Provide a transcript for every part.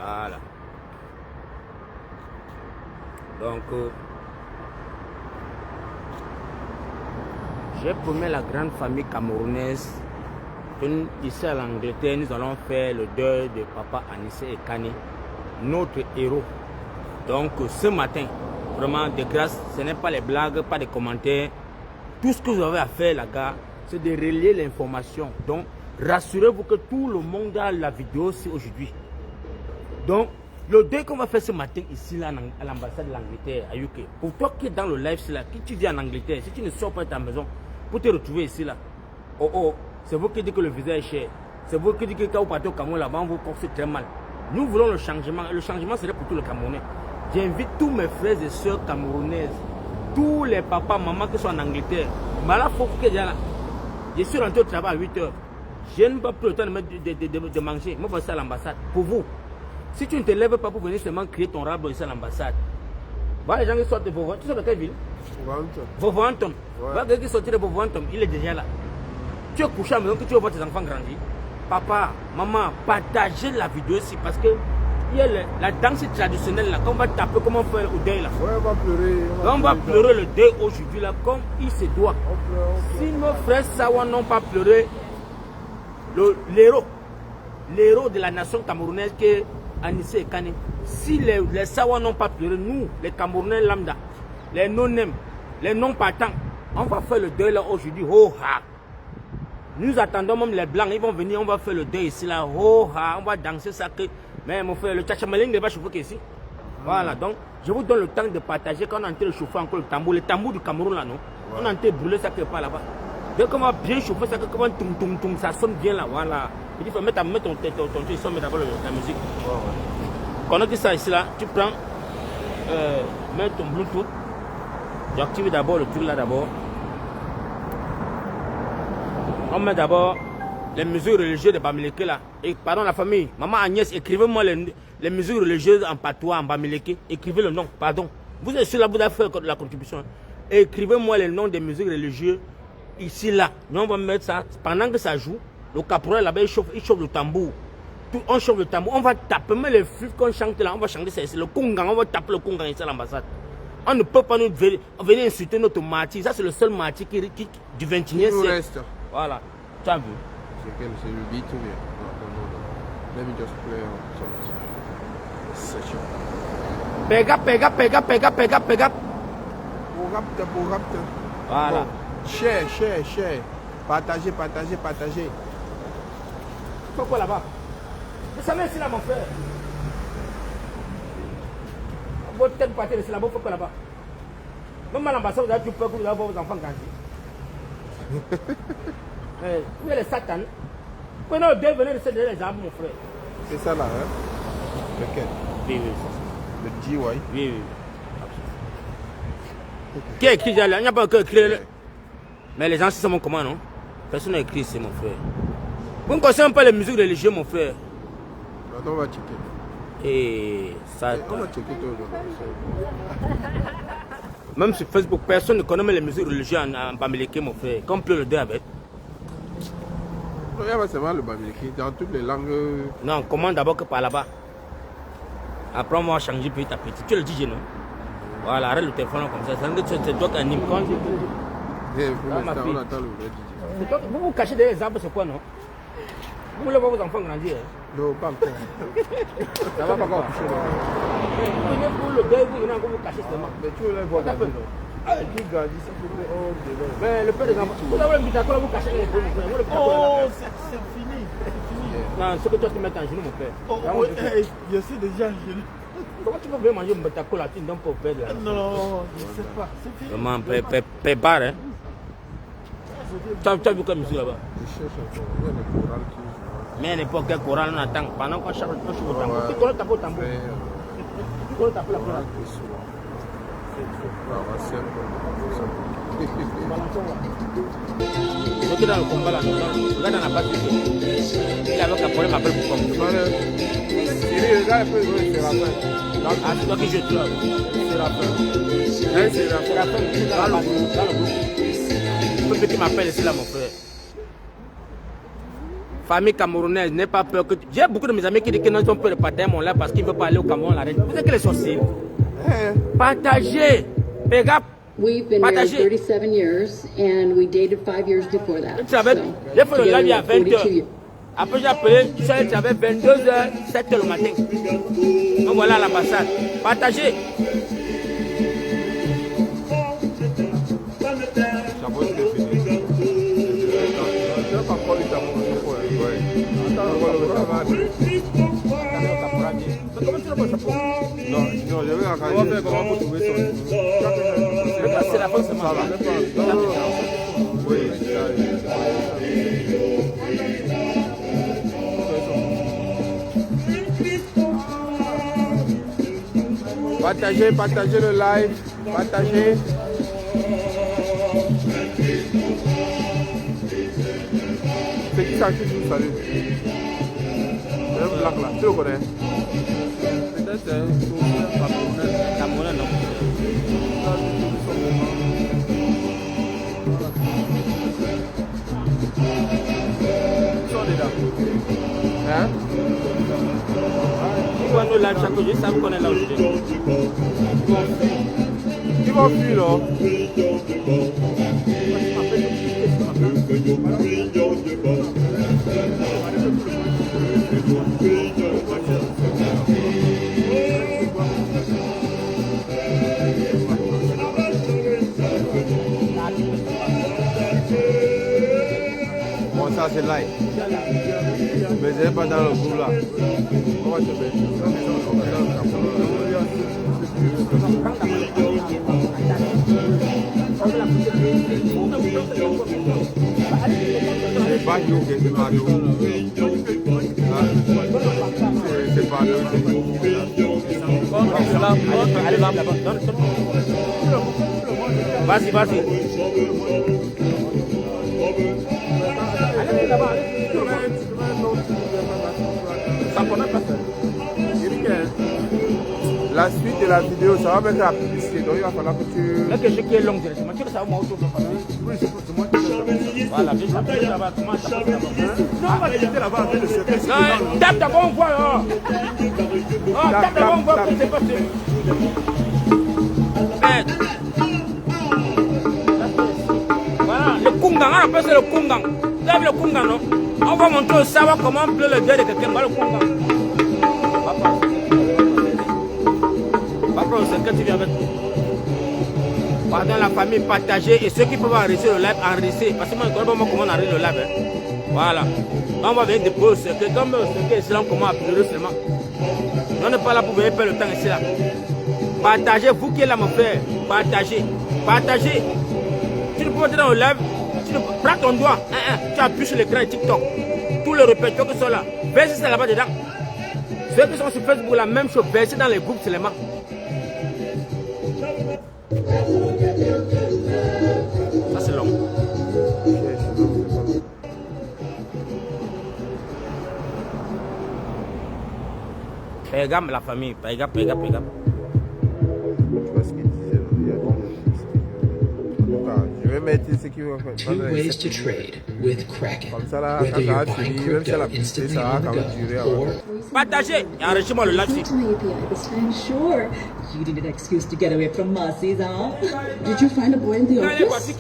Voilà. Donc, j'ai promis à la grande famille camerounaise que ici à l'Angleterre, nous allons faire le deuil de papa Anissé Ekane, notre héros. Donc, ce matin, vraiment, de grâce, ce n'est pas les blagues, pas des commentaires. Tout ce que vous avez à faire, là, gars, c'est de relayer l'information. Donc, rassurez-vous que tout le monde a la vidéo aujourd'hui. Donc, le deuil qu'on va faire ce matin ici, là, à l'ambassade de l'Angleterre, à UK. Pour toi qui es dans le live, là, qui tu vis en Angleterre, si tu ne sors pas de ta maison pour te retrouver ici, là, c'est vous qui dites que le visa est cher. C'est vous qui dites que quand vous partez au Cameroun, là-bas, on vous force très mal. Nous voulons le changement. Le changement, c'est pour tout le Camerounais. J'invite tous mes frères et sœurs camerounaises, tous les papas, mamans qui sont en Angleterre. Mais là, il faut que là. Je suis rentré au travail à 8 h. Je n'ai pas pris le temps de manger. Moi, je vais à l'ambassade. Pour vous, si tu ne te lèves pas pour venir seulement créer ton rabat ici à l'ambassade, voilà les gens qui sortent de Wolverhampton. Tu sors de quelle ville? Wolverhampton. Voilà quelqu'un qui sort de Wolverhampton, il est déjà là. Tu es couché à la maison que tu vas voir tes enfants grandir. Papa, maman, partagez la vidéo ici parce que il y a la danse traditionnelle là, qu'on va taper, comment on fait au deuil là. Ouais, on va pleurer. On va pleurer le deuil aujourd'hui là, comme il se doit. Si nos frères Sawa n'ont pas pleuré, l'héros de la nation camerounaise qui est Anissé Ekane, si les Sawa n'ont pas pleuré, nous, les Camerounais lambda, les non-nèmes, les non-partants, on va faire le deuil là aujourd'hui. Oh ha! Nous attendons même les blancs, ils vont venir, on va faire le deuil ici là. Oh ha! On va danser ça que. Mais mon frère, le tchachamaling n'est pas chauffé qu'ici. Voilà, donc je vous donne le temps de partager quand on est en train de chauffer encore le tambour du Cameroun là, non? On est en train de brûler ça quelque part là-bas. Dès qu'on va bien chauffer ça, comment ça sonne bien là, voilà. Il faut mettre ton truc, il faut mettre d'abord la musique. Quand on dit ça ici là, tu prends, mets ton Bluetooth, tu actives d'abord le truc là d'abord. On met d'abord les mesures religieuses de Bamileke là. Et pardon la famille, maman Agnès, écrivez-moi les mesures religieuses en patois, en Bamileke. Écrivez le nom, pardon. Vous êtes sur là, vous avez fait la contribution. Écrivez-moi les noms des mesures religieuses ici là. Nous on va mettre ça, pendant que ça joue, le caporal là-bas il chauffe le tambour. On chauffe le tambour, on va taper, mais les flûtes qu'on chante là, on va chanter ça ici. Le congan, on va taper le congan ici à l'ambassade. On ne peut pas nous venir insulter notre martyr. Ça c'est le seul martyr qui du 21e siècle. Voilà, tu as vu. C'est le beat ou bien? Non. Let me just play session. Pega. Pour rapte. Voilà. Bon. Share. Partagez. Faut quoi là-bas? Vous savez ici là mon frère. Votre tête partie de là-bas, faut quoi là-bas? Même à l'ambassade, vous avez du peur que vous allez voir vos enfants grandir. Où est les satan? Prenez le deuil, venez de les arbres, mon frère. C'est ça là, hein? Lequel? Oui. Le GY? Oui. Qui a écrit là? Il n'y a pas que écrit. Mais les gens, c'est mon comment, non? Personne n'a écrit ici, mon frère. Vous ne connaissez pas les musiques religieuses, mon frère? Attends, on va checker. Et ça. On va checker tout. Même sur Facebook, personne ne connaît les musiques religieuses en Bamileke, mon frère. Comme pleut le deuil avec. Non, il y a seulement le Bamileke, dans toutes les langues. Non, comment d'abord que par là-bas. Après, on va changer petit à petit. Tu le dis, non? Voilà, arrête le téléphone comme ça. C'est toi qui anime. Pour l'instant, on attend le vrai DJ. Vous vous cachez derrière les arbres, c'est quoi, non? Vous voulez voir vos enfants grandir? Non, pas encore. Ça va pas encore coucher. Vous venez pour le deuil, vous venez encore vous cacher seulement. Mais tu veux les voir d'abord. Qui grandit, s'il vous plaît. Oh, mais le père des enfants. Vous avez le bitacole, vous cachez les deux. Oh, c'est fini. Non, ce que toi tu mets en genou, mon père. Oh, je suis déjà en genou. Comment tu peux bien manger un bitacole là, tu ne donnes pas au père de la. Non, je ne sais pas. C'est fini. Vraiment, père barre, hein. Tu as vu comme musique là-bas? Je cherche encore. Il y a le choral qui joue. Mais à l'époque, quel choral on attend. Pendant qu'on cherche le tambour. Tu connais taper au tambour. Tu connais taper la choral. Ce qui est dans le combat là, regarde dans la base, il avait un problème après pour comprendre. Il regarde un peu, c'est Raphaël. Ah, c'est toi qui joues là. C'est Raphaël. C'est Raphaël. Dans le groupe. Le petit m'appelle ici là, mon frère. famille camerounaise, n'aie pas peur que... J'ai beaucoup de mes amis qui disent qu'ils n'ont pas peur de partager mon live parce qu'ils ne veulent pas aller au Cameroun. Vous savez que les sorciers. Partagez. Pégap. We've been married 37 years and we dated 5 years before that. J'ai fait le live il y a 20 heures. Après j'ai appelé, tu savais, j'avais 22h, 7h le matin. Donc voilà l'ambassade. Partagez. Non, je vais arranger. Comment vous trouvez ça? C'est la fin, c'est ça. Oui. Partagez, partagez le live. Partagez. C'est qui ça qui vous salue? C'est un black là. Tu le connais? Peut-être c'est un Camerounais, non. Ils sont dedans. Hein? Ils vont nous live chaque jour, ils savent qu'on est là aujourd'hui. Ils vont fuir là. Bon, ça c'est live. Mais je n'ai pas dans le groupe là. Comment tu fais? C'est pas nous, c'est pas nous. C'est pas nous. Allez là, vas-y, vas-y. Allez là-bas, La suite de la vidéo, ça va mettre la publicité, donc il va falloir que tu... Là que je qui est long directement, tu veux savoir moi autour de Oui, c'est pour moi. voilà, je sais là-bas, comment ça passe là-bas. Non, on va quitter là-bas avec le secret. Non, tape d'abord, on voit, oh. Tape d'abord, on voit que c'est passé. Voilà, le Kungang, on appelle ça le Kungang. Vous avez le Kungang, non? On va montrer au savoir comment pleut le deuil de quelqu'un, voilà le Kungang. Papa, c'est que tu viens avec. Pardon la famille, partagez et ceux qui peuvent enregistrer le live, enregistrer. Parce que moi, je ne connais pas comment on enregistre le live. Hein. Voilà. On va venir déposer ce que, comme ce qui est ici, on commence à pleurer seulement. On n'est pas là pour venir perdre le temps ici là. Partagez, vous qui êtes là, mon frère. Partagez. Partagez. Tu ne peux pas entrer dans le live, tu ne prends ton doigt, tu appuies sur l'écran de TikTok. Tous les répéteurs qui sont là, versez ça là-bas dedans. Ceux qui sont sur Facebook, la même chose, versez dans les groupes seulement. Ça c'est long. Pégame la famille, pégame. Tu vois ce qu'il disait, je vais mettre ce qui va faire. Two ways to trade with Kraken. Comme ça là, Whether quand ça you're va buying finir, même si la crypto publicité, instantly ça va on quand the même durer. go, or Partagez et enrichissez-moi le live. To my API this time, sure. You needed an excuse to get away from Marcy's, huh? Did you find a boy in the office?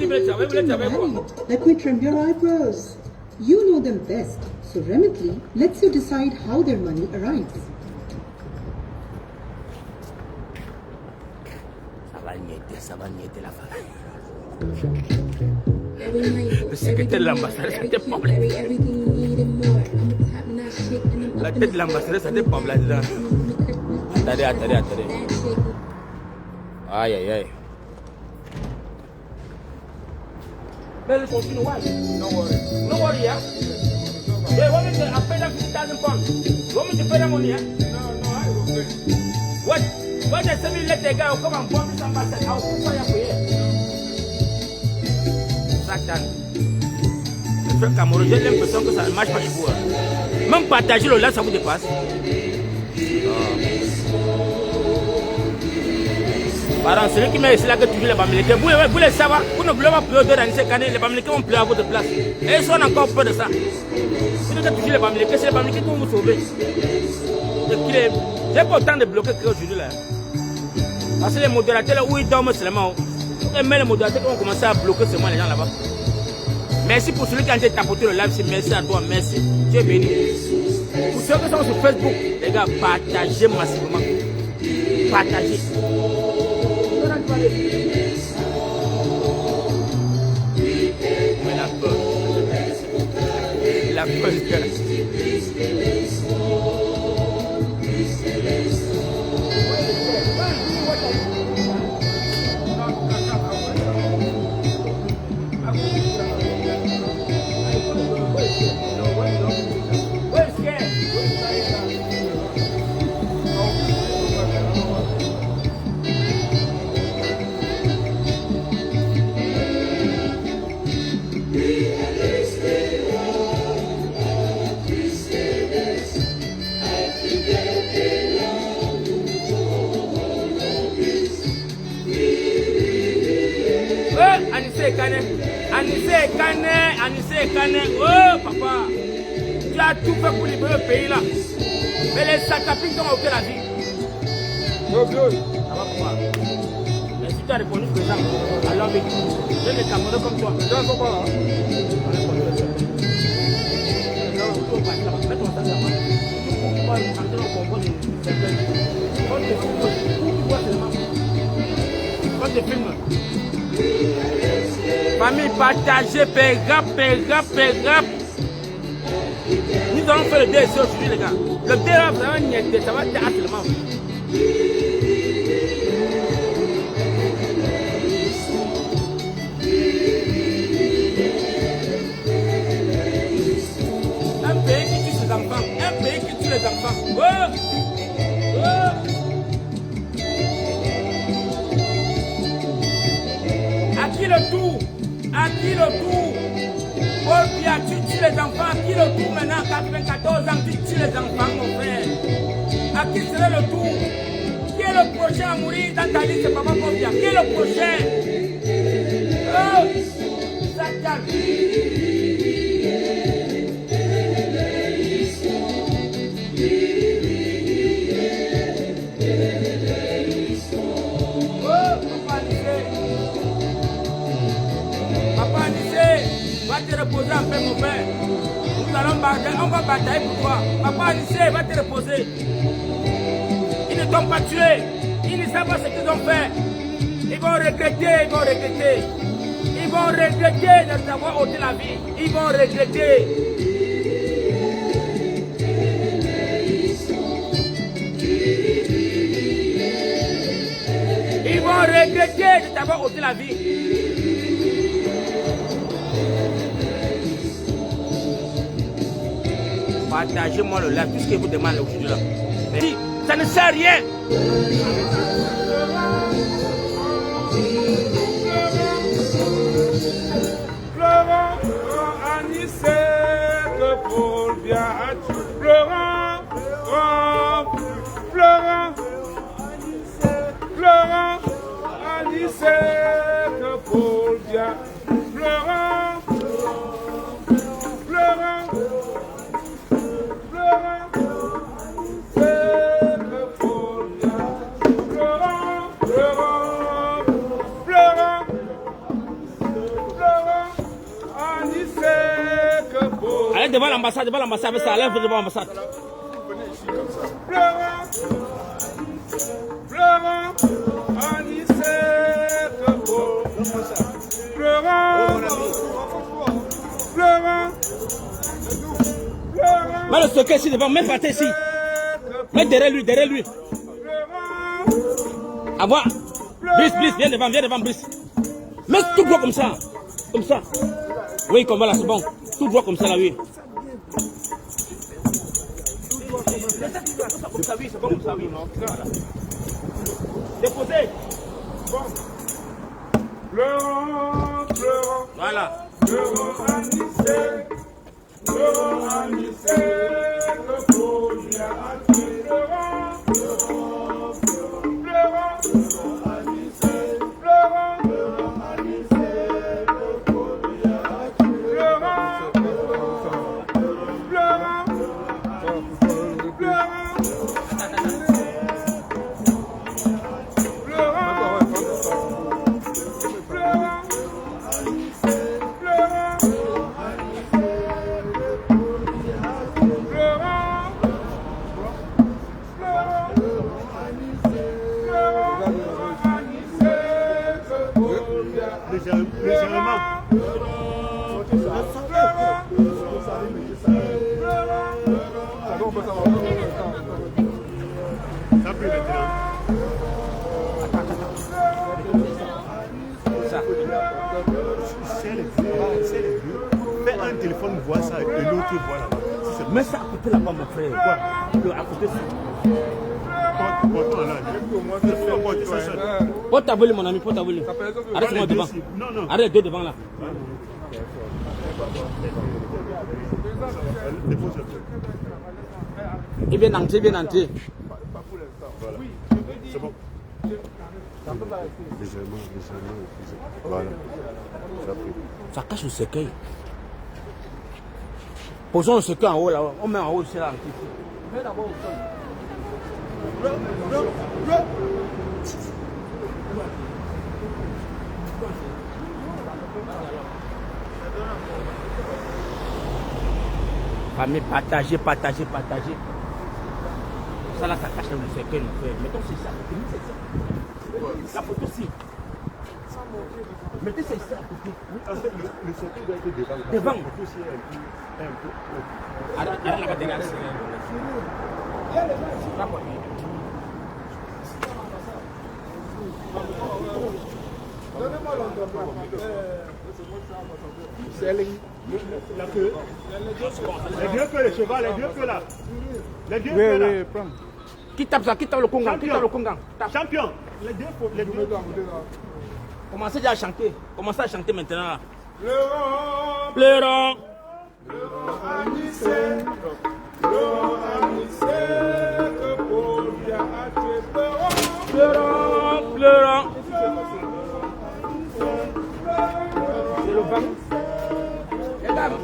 Let me trim your eyebrows. You know them best, so Remitly lets you decide how their money arrives. Ça va niaiser la famille. Le secrétaire de l'ambassadeur, ça dépend. La tête de l'ambassadeur, ça dépend là-dedans. Attendez. Aïe. Better continue why? No worry, yeah? They want me to pay them 50,000 pounds. You want me to pay them money, yeah? No, I will pay. What? When they send me let the guy come and bomb this ambassador, I'll put fire for you. Satan. Le frère Cameroun, j'ai l'impression que ça ne marche pas chez vous. Même partager le live, ça vous dépasse. Pardon, celui qui m'a ici là que toujours les Bamilekés, vous voulez savoir, vous ne voulez pas pleurer dans ces canets, les Bamilekés vont pleurer à votre place. Et ils sont encore peur de ça. Vous devez toucher les Bamileke, c'est les Bamileke qui vont vous sauver. J'ai pas autant de bloquer qu'aujourd'hui là. Parce que les modérateurs là où ils dorment seulement. Et même les modérateurs qui ont commencé à bloquer seulement les gens là-bas. Merci pour celui qui a été tapoté le live, merci à toi, merci. Tu es béni. Pour ceux qui sont sur Facebook, les gars, partagez massivement. Partagez. Mais la peur. La peur. Anissé Kane, oh papa, tu as tout fait pour libérer le pays là. Mais les satapiques ont ôté la vie. Ça va pouvoir. Mais si tu as répondu présent, alors j'ai des Camerounais comme toi. Les gens sont pas là. Famille, partagez, pégap. Nous allons faire le dé ici aujourd'hui, les gars. Le dé là, ça va niaiser, ça va être seulement. Un pays qui tue ses enfants. Un pays qui tue les enfants. Oh! À qui le tour? À qui le tour? Paul Biya, tu tues les enfants. À qui le tour maintenant? 94 ans, tu tues les enfants, mon frère. À qui serait le tour? Qui est le prochain à mourir dans ta liste, Papa Paul Biya? Qui est le prochain? Oh! Satan! Te reposer en paix, mon frère. Nous allons batailler, on va batailler pour toi. Papa Anissé va te reposer. Ils ne t'ont pas tué. Ils ne savent pas ce qu'ils ont fait. Ils vont regretter, ils vont regretter. Ils vont regretter de t'avoir ôté la vie. Ils vont regretter. Ils vont regretter de t'avoir ôté la vie. Partagez-moi le live, tout ce que vous demandez aujourd'hui là. Mais ça ne sert à rien. Pleurant, Anissé, que Paul Biya a tué. Pleurant, Anissé, que Paul Biya. Pleurant. Allez devant l'ambassade, mais ça allait devant l'ambassade. Pleurant, Anissé, pleurant. Mets le secret ici devant, mets Faté ici. Mets derrière lui. Avoir. Brice, viens devant, Brice. Mets tout droit comme ça. Oui, comme voilà, c'est bon. Tout droit comme ça, là, oui. C'est bon comme ça, oui, non? Déposez. Bon. Pleurant. Voilà. Pleurant, Anissé, le Paul Biya a tué. Pleurant, Anissé, le Paul Biya a tué. tu vois là-bas. Mets ça à côté là-bas, mon frère. Quoi? À côté ça. Porte ta volée, mon ami, porte ta volée. Arrête-moi devant. Arrête deux devant là. Il vient d'entrer, il vient d'entrer. C'est bon. Légèrement. Voilà. Ça cache le cercueil. Posons le cercueil en haut là. On met en haut, c'est là. Mets d'abord au sol. Famille, partagez. Ça là, ça cache le cercueil, mon frère. Mettons c'est ça. La photo ci. Mettez ça ici à côté. Le cercueil doit être devant. Devant. La photo ci est un peu. Arrête la batterie. Donnez-moi l'endroit. La queue. Les deux queues, les chevaux, les deux queues là. Les deux queues là. Oui, prends. Qui tape ça? Qui tape le congang? Champion. Les deux. Commencez déjà à chanter. Commencez à chanter maintenant là. Pleurons. Pleurons. Que Paul vient à tuer. Pleurons. C'est le banc. Les dames,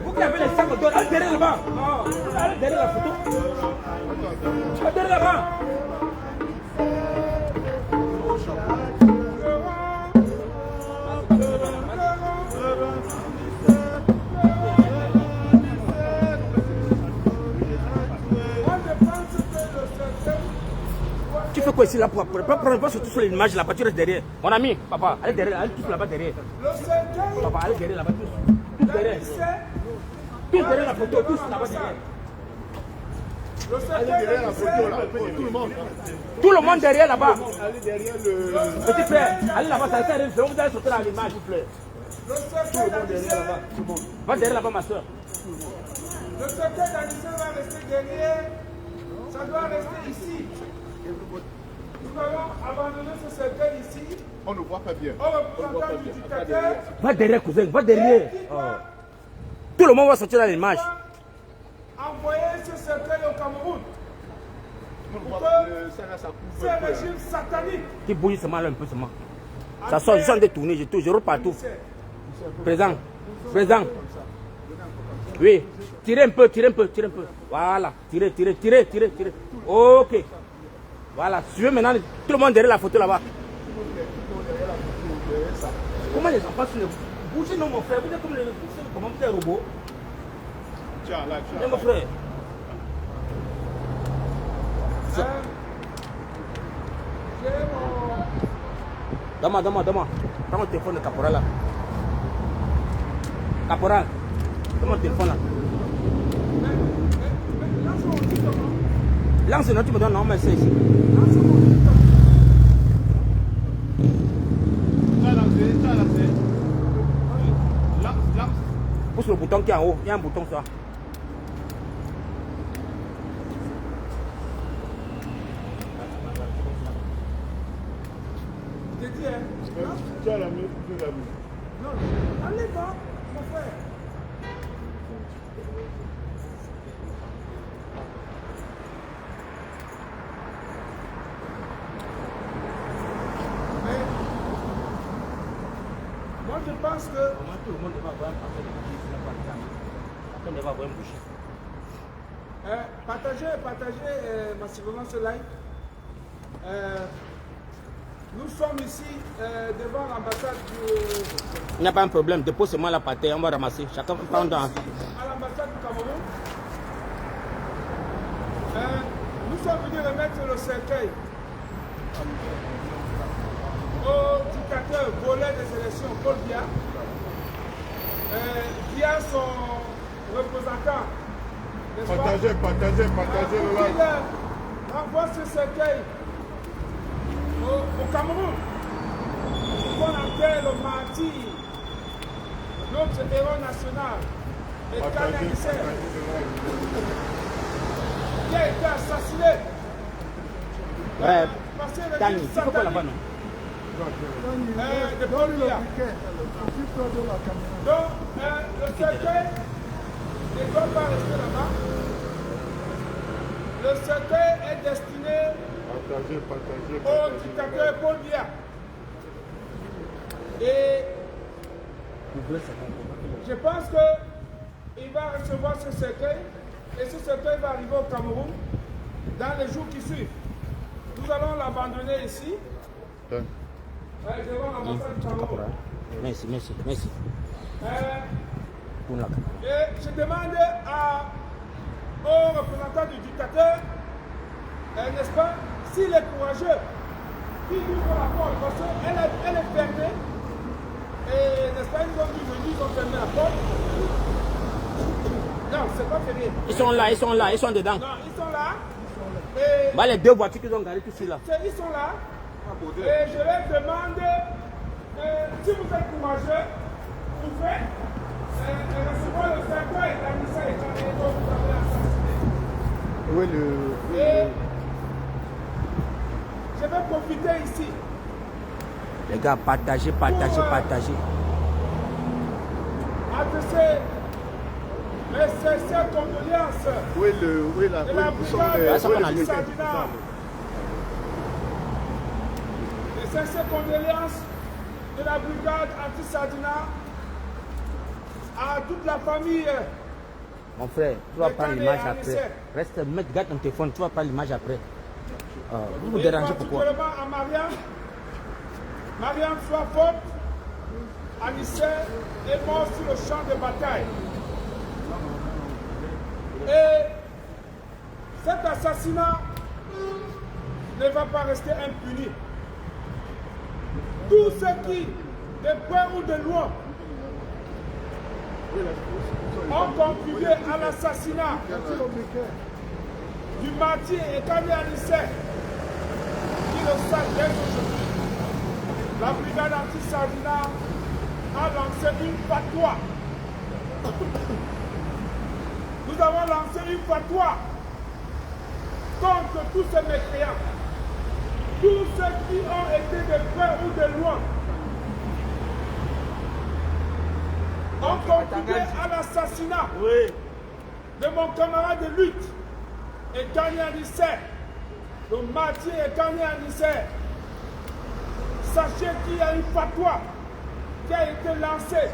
vous qui avez les sacs d'or, allez derrière là-bas. Allez derrière la photo. Allez derrière là-bas. Tu fais quoi ici là pour pas surtout sur l'image là-bas, tu restes derrière. Mon ami, papa, allez derrière, allez tous là-bas derrière. Papa, allez derrière là-bas, tous derrière. Tous derrière la photo, tous là-bas derrière. Allez derrière la photo là. Tout le monde. Tout le monde derrière là-bas. Allez derrière le. Petit frère, allez là-bas, ça sert à rien. Vous allez sortir à l'image, s'il vous plaît. Tout le monde derrière là-bas. Va derrière là-bas, ma soeur. Le secret d'Anissa va rester derrière. Ça doit rester ici. Nous allons abandonner ce cercueil ici. On ne voit pas bien. On représente du dictateur. Va derrière, cousin, va derrière. Tout le monde va sortir à l'image. Envoyer ce cercueil au Cameroun. Pour que c'est un régime satanique. Qui bouille seulement là un peu seulement. Ça sort, je suis en train de tourner, je tourne partout. Présent. Oui. Tirez un peu. Voilà. Tirez. Ok. Voilà. Suivez maintenant tout le monde derrière la photo là-bas. Comment les enfants sont bougez non mon frère, vous êtes comme les comment vous êtes un robot. Tiens là. Viens mon frère. Donne-moi. Prends mon téléphone de caporal là. Caporal. Donne mon téléphone là. Lance, non, tu me donnes, non, mais c'est ici. Pousse le bouton qui est en haut, il y a un bouton ça. Tu as la main, tu as la main. Non, allez voir, mon frère. Moi, je pense que... Tout le monde va avoir un parfait de bougie. Après, on va avoir une bougie. Partagez massivement ce live. Nous sommes ici devant l'ambassade du... Il n'y a pas un problème, dépose-moi la pâté, on va ramasser. Chacun prend dans... À l'ambassade du Cameroun. Nous sommes venus remettre le cercueil au dictateur volet des élections, Paul Biya. Biya, son représentant. Partagez le live. Il renvoie ce cercueil au Cameroun. Qu'on appelle le martyr, notre héros national, et Kani Anissé, qui a été assassiné. Ouais, Passé le Tani, régime tu peux pas là-bas, satanique non? de Paul Biya. Donc, le cercueil ne doit pas rester là-bas. Le cercueil est destiné au dictateur Paul Biya. Et je pense qu'il va recevoir ce cercueil et ce cercueil va arriver au Cameroun dans les jours qui suivent. Nous allons l'abandonner ici. Devant l'ambassade du Cameroun. Merci, merci, merci. Pour la caméra. Et je demande aux représentants du dictateur, n'est-ce pas, s'il est courageux, qu'il ouvre la porte, parce qu'elle est fermée. Et n'est-ce pas, ils ont dû venir, ils ont fermé la porte. Non, c'est pas fermé. Ils sont là, ils sont là, ils sont dedans. Non, ils sont là. Et Bah, les deux voitures qu'ils ont garées tout sur là. ils sont là. Et je leur demande, si vous êtes courageux, vous pouvez recevoir le cercueil d'Anissa et Kani dont vous avez assassiné. Oui, Et je vais profiter ici. Les gars, partagez, partagez, partagez. Adresser mes sincères condoléances oui, la de la brigade anti-Sadina. Les sincères condoléances de la brigade anti-Sadina à toute la famille. Mon frère, tu vas prendre l'image après. Reste, garde ton téléphone, tu vas prendre l'image après. Vous vous dérangez pourquoi? Particulièrement à Mariam. Mariam soit forte. Anissé est mort sur le champ de bataille. Et cet assassinat ne va pas rester impuni. Tous ceux qui, de près ou de loin, ont contribué à l'assassinat du martyr et Kani Anissé, qui le savent dès aujourd'hui, la brigade anti-Sadina a lancé une fatwa. Nous avons lancé une fatwa contre tous ces mécréants, tous ceux qui ont été de près ou de loin, ont contribué à l'assassinat de mon camarade de lutte, et Kani Anissé, le martyr et Kani Anissé. Sachez qu'il y a une fatwa qui a été lancée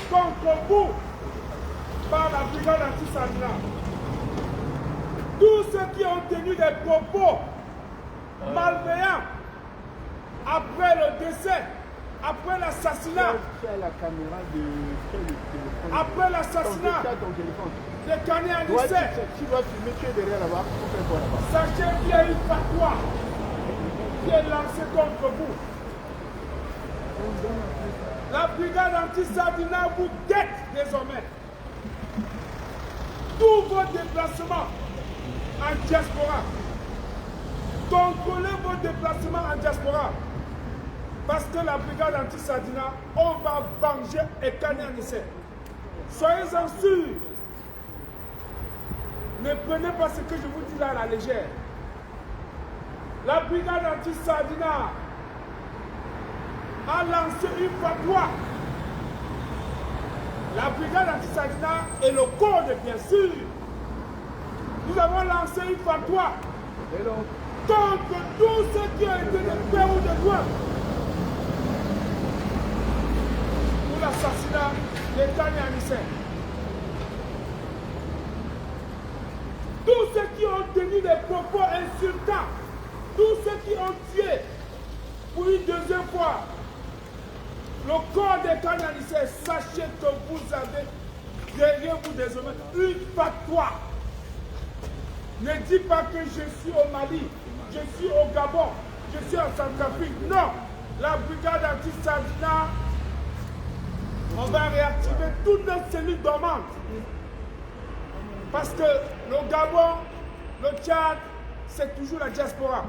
contre vous par la brigade anti-Sadina. Tous ceux qui ont tenu des propos malveillants après le décès, après l'assassinat, après l'assassinat de Kani Anissé, sachez qu'il y a une fatwa qui est lancée contre vous. La brigade anti-Sadina vous guette désormais. Tous vos déplacements en diaspora. Contrôlez vos déplacements en diaspora. Parce que la brigade anti-Sadina, on va venger et Kani Anissé. Soyez-en sûrs. Ne prenez pas ce que je vous dis là à la légère. La brigade anti-Sadina a lancé une fatwa. La brigade anti-Sadina et le code, bien sûr. Nous avons lancé une fatwa contre tous ceux qui ont été de près ou de loin pour l'assassinat de Kani Anissé. Tous ceux qui ont tenu des propos insultants, tous ceux qui ont tué pour une deuxième fois le corps de Kani Anissé, sachez que vous avez derrière vous désormais une fatwa. Ne dis pas que je suis au Mali, je suis au Gabon, je suis en Centrafrique. Non, la brigade anti-Sadina, on va réactiver toutes nos cellules dormantes. Parce que le Gabon, le Tchad, c'est toujours la diaspora.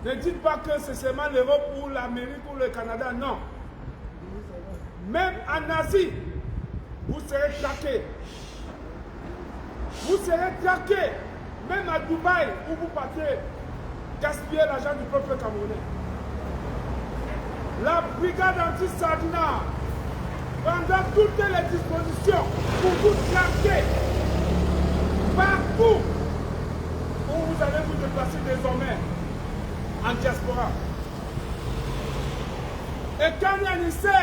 Ne dites pas que c'est seulement l'Europe ou l'Amérique ou le Canada, non. Même en Asie, vous serez traqués. Vous serez traqués. Même à Dubaï, où vous partez gaspiller l'argent du peuple camerounais. La brigade anti-Sardina prendra toutes les dispositions pour vous traquer partout où vous allez vous déplacer désormais en diaspora. Et quand Yanissé,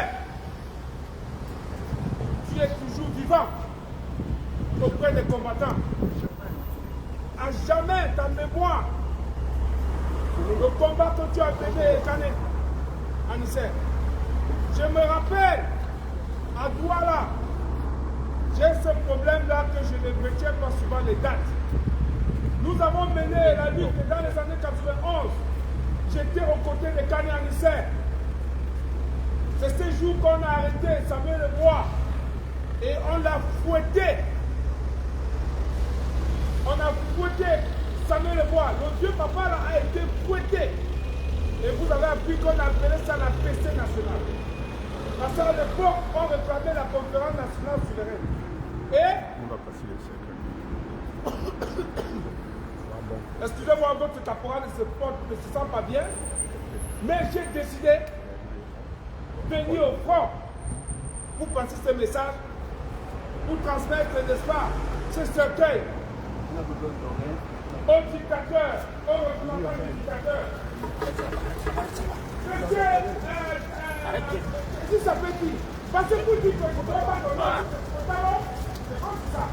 tu es toujours vivant auprès des combattants. À jamais ta mémoire, le combat que tu as mené et Kane, Anissé. Je me rappelle, à Douala, j'ai ce problème-là que je ne retiens pas souvent les dates. Nous avons mené la lutte dans les années 91. J'étais aux côtés de Kane Anissé. C'est ce jour qu'on a arrêté Samuel Lebois et on l'a fouetté. On a fouetté Samuel Lebois. Le vieux papa là a été fouetté. Et vous avez appris qu'on appelait ça la PC nationale. Parce qu'à l'époque, on réclamait la conférence nationale souveraine. Et On va passer le cercle. excusez-moi, votre caporal ne se sent pas bien. Mais j'ai décidé de venir au front pour passer ce message, pour transmettre, n'est-ce pas, ce cercueil au dictateur, au représentant du dictateur. Si ça peut dire, parce que vous dites que je ne peux pas donner, c'est comme ça.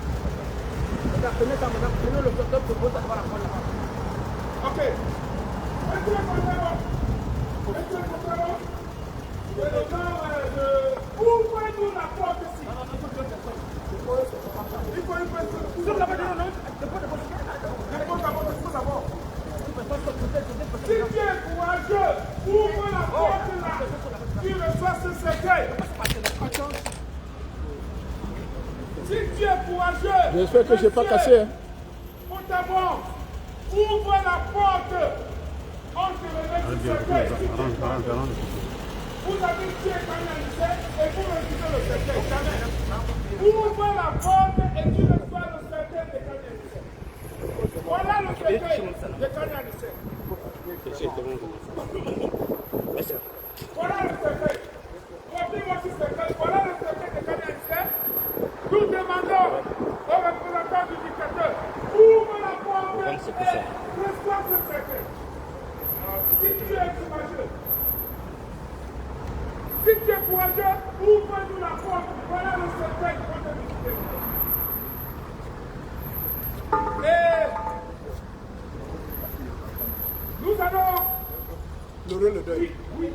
Ok. Ouvrez-nous la porte ici. Il faut si tu es courageux, ouvre la porte là. Tu reçois ce cercueil. Si tu es courageux, j'espère que je n'ai pas cassé. Pour t'avoir, ouvre la porte. On te remet ce cercueil. Vous avez tué Kane Anissé et vous recevez le cercueil. Ouvre la porte et tu reçois le cercueil de Kane Anissé. Voilà le cercueil de Kane Anissé. Voilà le cercueil. Rappelez-moi ce cercueil. Voilà le cercueil de Kane Anissé. Nous demandons aux représentants du dictateur, ouvre la porte et reçois ce cercueil. Si tu es courageux, si tu es courageux, ouvre-nous la porte. Voilà le cercueil qu'on te visiter. Et nous allons... Le deuil. Oui.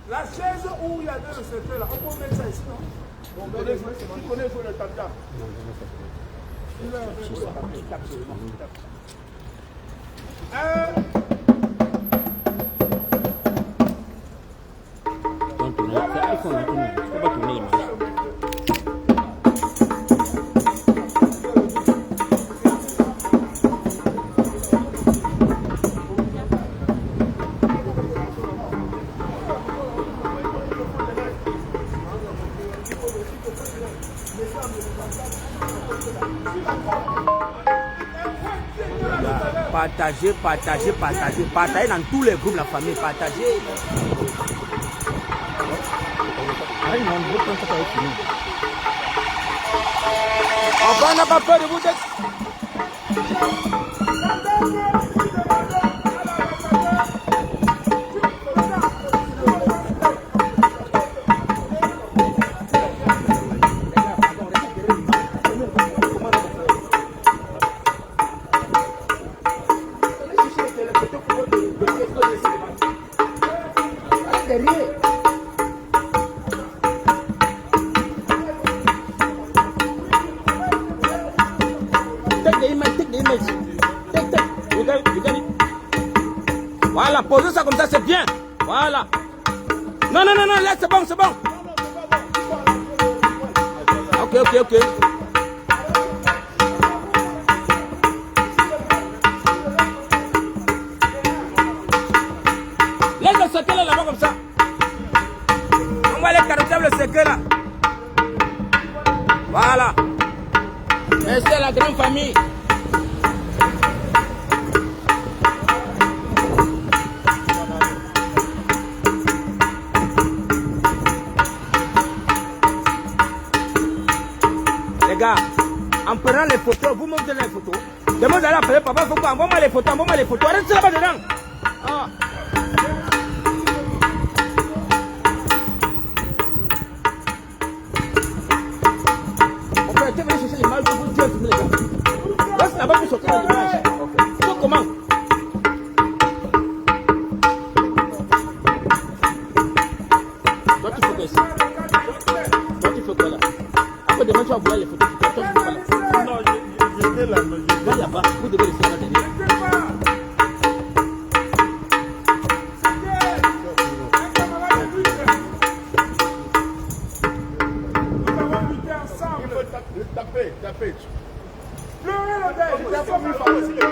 La chaise où il y avait le cercueil là, on peut mettre ça ici, non? Bon, tu connais le tata. Partagez dans tous les groupes, la famille, partagez. On n'a pas peur de vous Voilà, posez ça comme ça, c'est bien. Voilà. Non, laisse, c'est bon, c'est bon. Ok. Laisse le cercle là-bas comme ça. la grande famille. Les gars, en prenant les photos, vous me donnez les photos. Demain, vous allez appeler papa, faut pas, envoie-moi les photos, envoie-moi les photos. Arrête ça là-bas dedans. Ah. On peut aller chercher l'image pour vous dire, les gars. Laisse là-bas pour sortir l'image. Ok. Donc, comment? Toi, tu fais quoi ici? Toi, tu fais quoi là? Après, demain, tu vas voir les photos. Toi, tu fais quoi là? Non, j'étais là. Va là-bas, vous devez rester là derrière. Nous avons lutté ensemble. Taper. Pleurez le deuil. Il faut plus fort aussi, le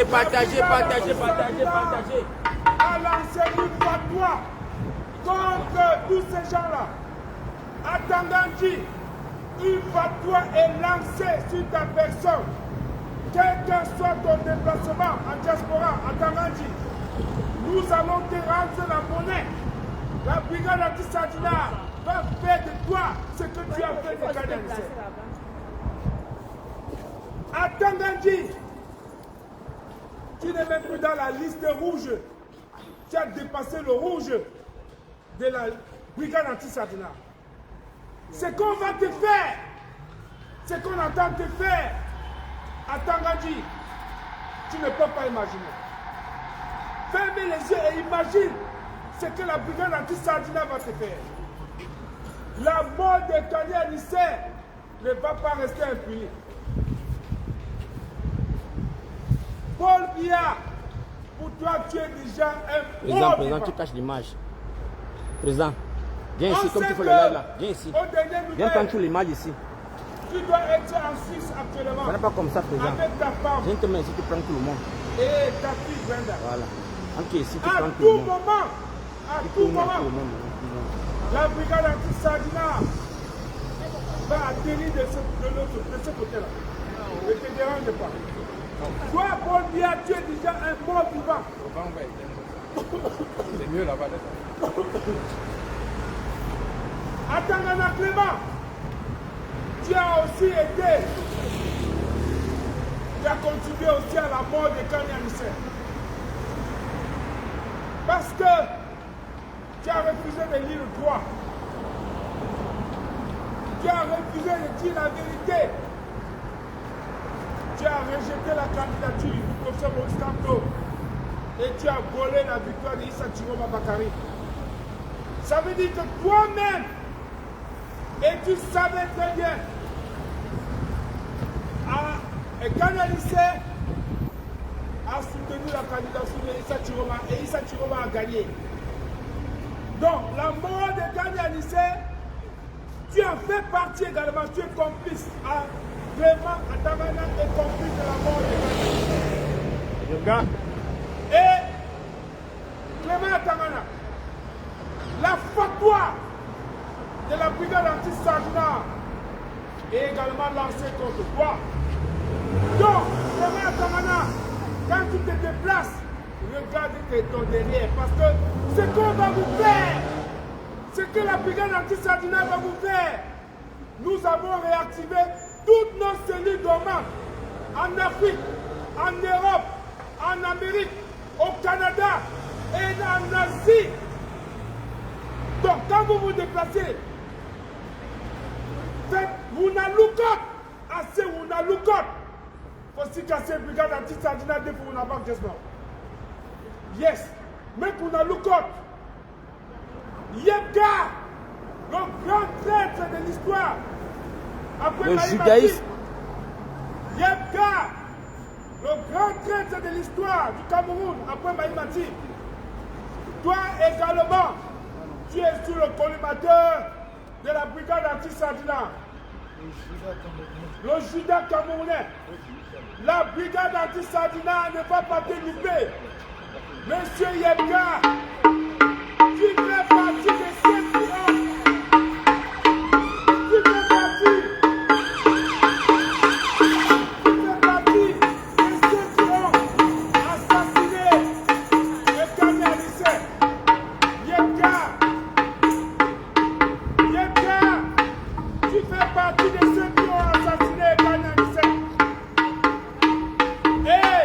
Partagez. À lancer une fatwa contre tous ces gens-là. À Tanganji, une fatwa est lancée sur ta personne. Quel que soit ton déplacement en diaspora, à Tanganji, nous allons te rendre la monnaie. La brigade anti-Sadina va faire de toi ce que tu as fait de Kanyani. À Tanganji, tu n'es même plus dans la liste rouge. Tu as dépassé le rouge de la brigade anti-Sadina. Ce qu'on va te faire, ce qu'on entend te faire à Tanganji, tu ne peux pas imaginer. Ferme les yeux et imagine ce que la brigade anti-Sadina va te faire. La mort de Kanyani ne va pas rester impunie. Paul Biya, pour toi, tu es déjà un mort. Président, tu caches l'image. Président, viens ici, comme tu fais le live là. Viens ici. Viens prendre toute l'image ici. Tu dois être en Suisse actuellement. Ce n'est pas comme ça, président. Avec ta femme. Viens te mettre ici, tu prends tout le monde. Et ta fille, Brenda. Voilà. Ok, ici, tu À prends tout tout le monde. moment, à tout moment, la brigade anti-Sadina va atterrir de ce côté-là. Ne te dérange pas. Toi, Paul Biya, tu es déjà un mort vivant. C'est mieux là-bas. À Tangana Clément, tu as aussi été, tu as contribué aussi à la mort de Kanyani. Parce que tu as refusé de lire le droit. Tu as refusé de dire la vérité. Tu as rejeté la candidature du professeur Maurice Kamto et tu as volé la victoire d'Issa Chiroma Bakary. Ça veut dire que toi-même, et tu savais très bien, Kani Anissé a soutenu la candidature d'Issa Chiroma et Issa Chiroma a gagné. Donc, la mort de Kani Anissé, tu en fais partie également, tu es complice. Clément Atamana est complice de la mort de Kani Anissé. Et Clément Atamana, la fatwa de la brigade anti-Sadina est également lancée contre toi. Donc, Clément Atamana, quand tu te déplaces, regarde ton derrière, parce que ce qu'on va vous faire, ce que la brigade anti-Sadina va vous faire, nous avons réactivé toutes nos cellules dormantes en Afrique, en Europe, en Amérique, au Canada et en Asie. Donc, quand vous vous déplacez, faites Wuna Lukot, assez Wuna Lukot. Faut si casser brigade anti-Sadina de pour Wuna Bank just now. Yes, make Wuna Lukot. Yebka, le grand traître de l'histoire. Après le judaïsme. Yebka, le grand traître de l'histoire du Cameroun après Maïmati. Toi également, tu es sous le collimateur de la brigade anti-Sadina. Le Judas camerounais. La brigade anti-Sadina ne va pas te louper. Monsieur Yebka, tu fais partie de ceux qui ont. Tu fais partie de ceux qui ont assassiné Kani Anissé. Yebka, tu fais partie de ceux qui ont assassiné Kani Anissé. Et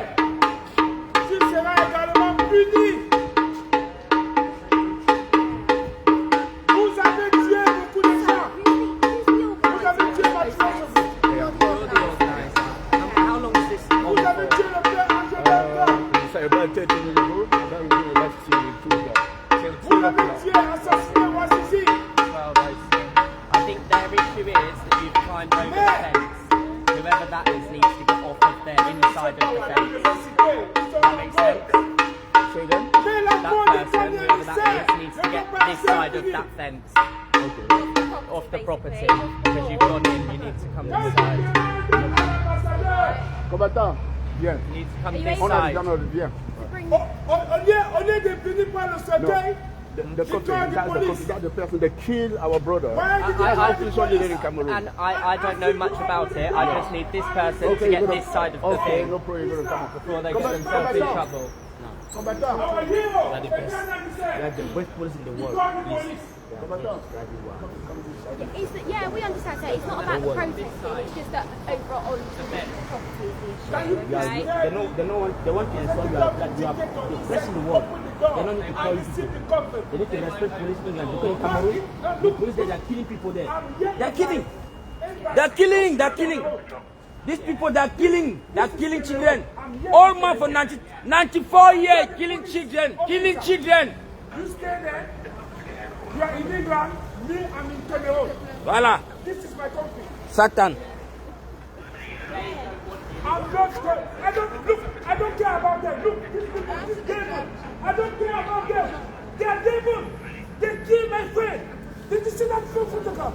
tu seras également puni. Vous avez tué beaucoup de gens. Vous avez tué Vous avez tué le père Angela. Vous avez tué, assassiné Ouazizi. I think their issue is that you've climbed over the fence. Whoever that is needs to get off of their inside of the fence. That makes sense? That person, whoever that is, needs to get this side of that fence. Off the property. Because you've gone in, you need to come this side. Combattant, viens. You need to come this On a side. viens. On est défini par le cercueil. The confidant the person that killed our brother. I don't know much about it. I just need this person to get this side of the thing No problem. before they get themselves in trouble. Our hero, They are the best police in the world. Yeah, we understand that. It's not about the protesting, it's just that overall on the property issue. They want to ensure that you are pressing the wall. They don't need to call you people. They need to respect police in England. Because in Cameroon, the police there, they are killing people there. They are killing. They are killing. They are killing. These people, they are killing. They are killing children. Old man for 94 years, killing children. Killing children. You stay there. You are in England. Me, I'm in Cameroon. Voilà. This is my country. Satan. I'm not. I don't care about them. Look, these people, this devil. I don't care about them. They are devil. They kill my friend. Did you see that photograph?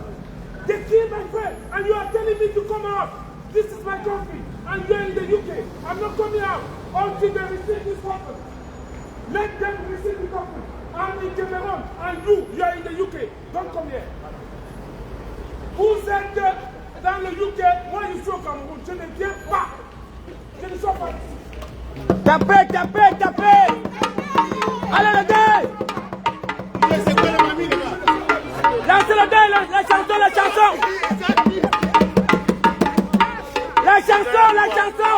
They kill my friend, and you are telling me to come out. This is my country, and you're in the UK. I'm not coming out until they receive this weapon. Let them receive the weapon. I'm in Cameroon, and you are in the UK. Don't come here. Vous êtes dans le UK, moi je suis au Cameroun. Je ne viens pas. Je ne suis pas ici. Tapez, tapez, tapez. Allez les gars. Lancez le gars, la chanson, la chanson. La chanson, la chanson.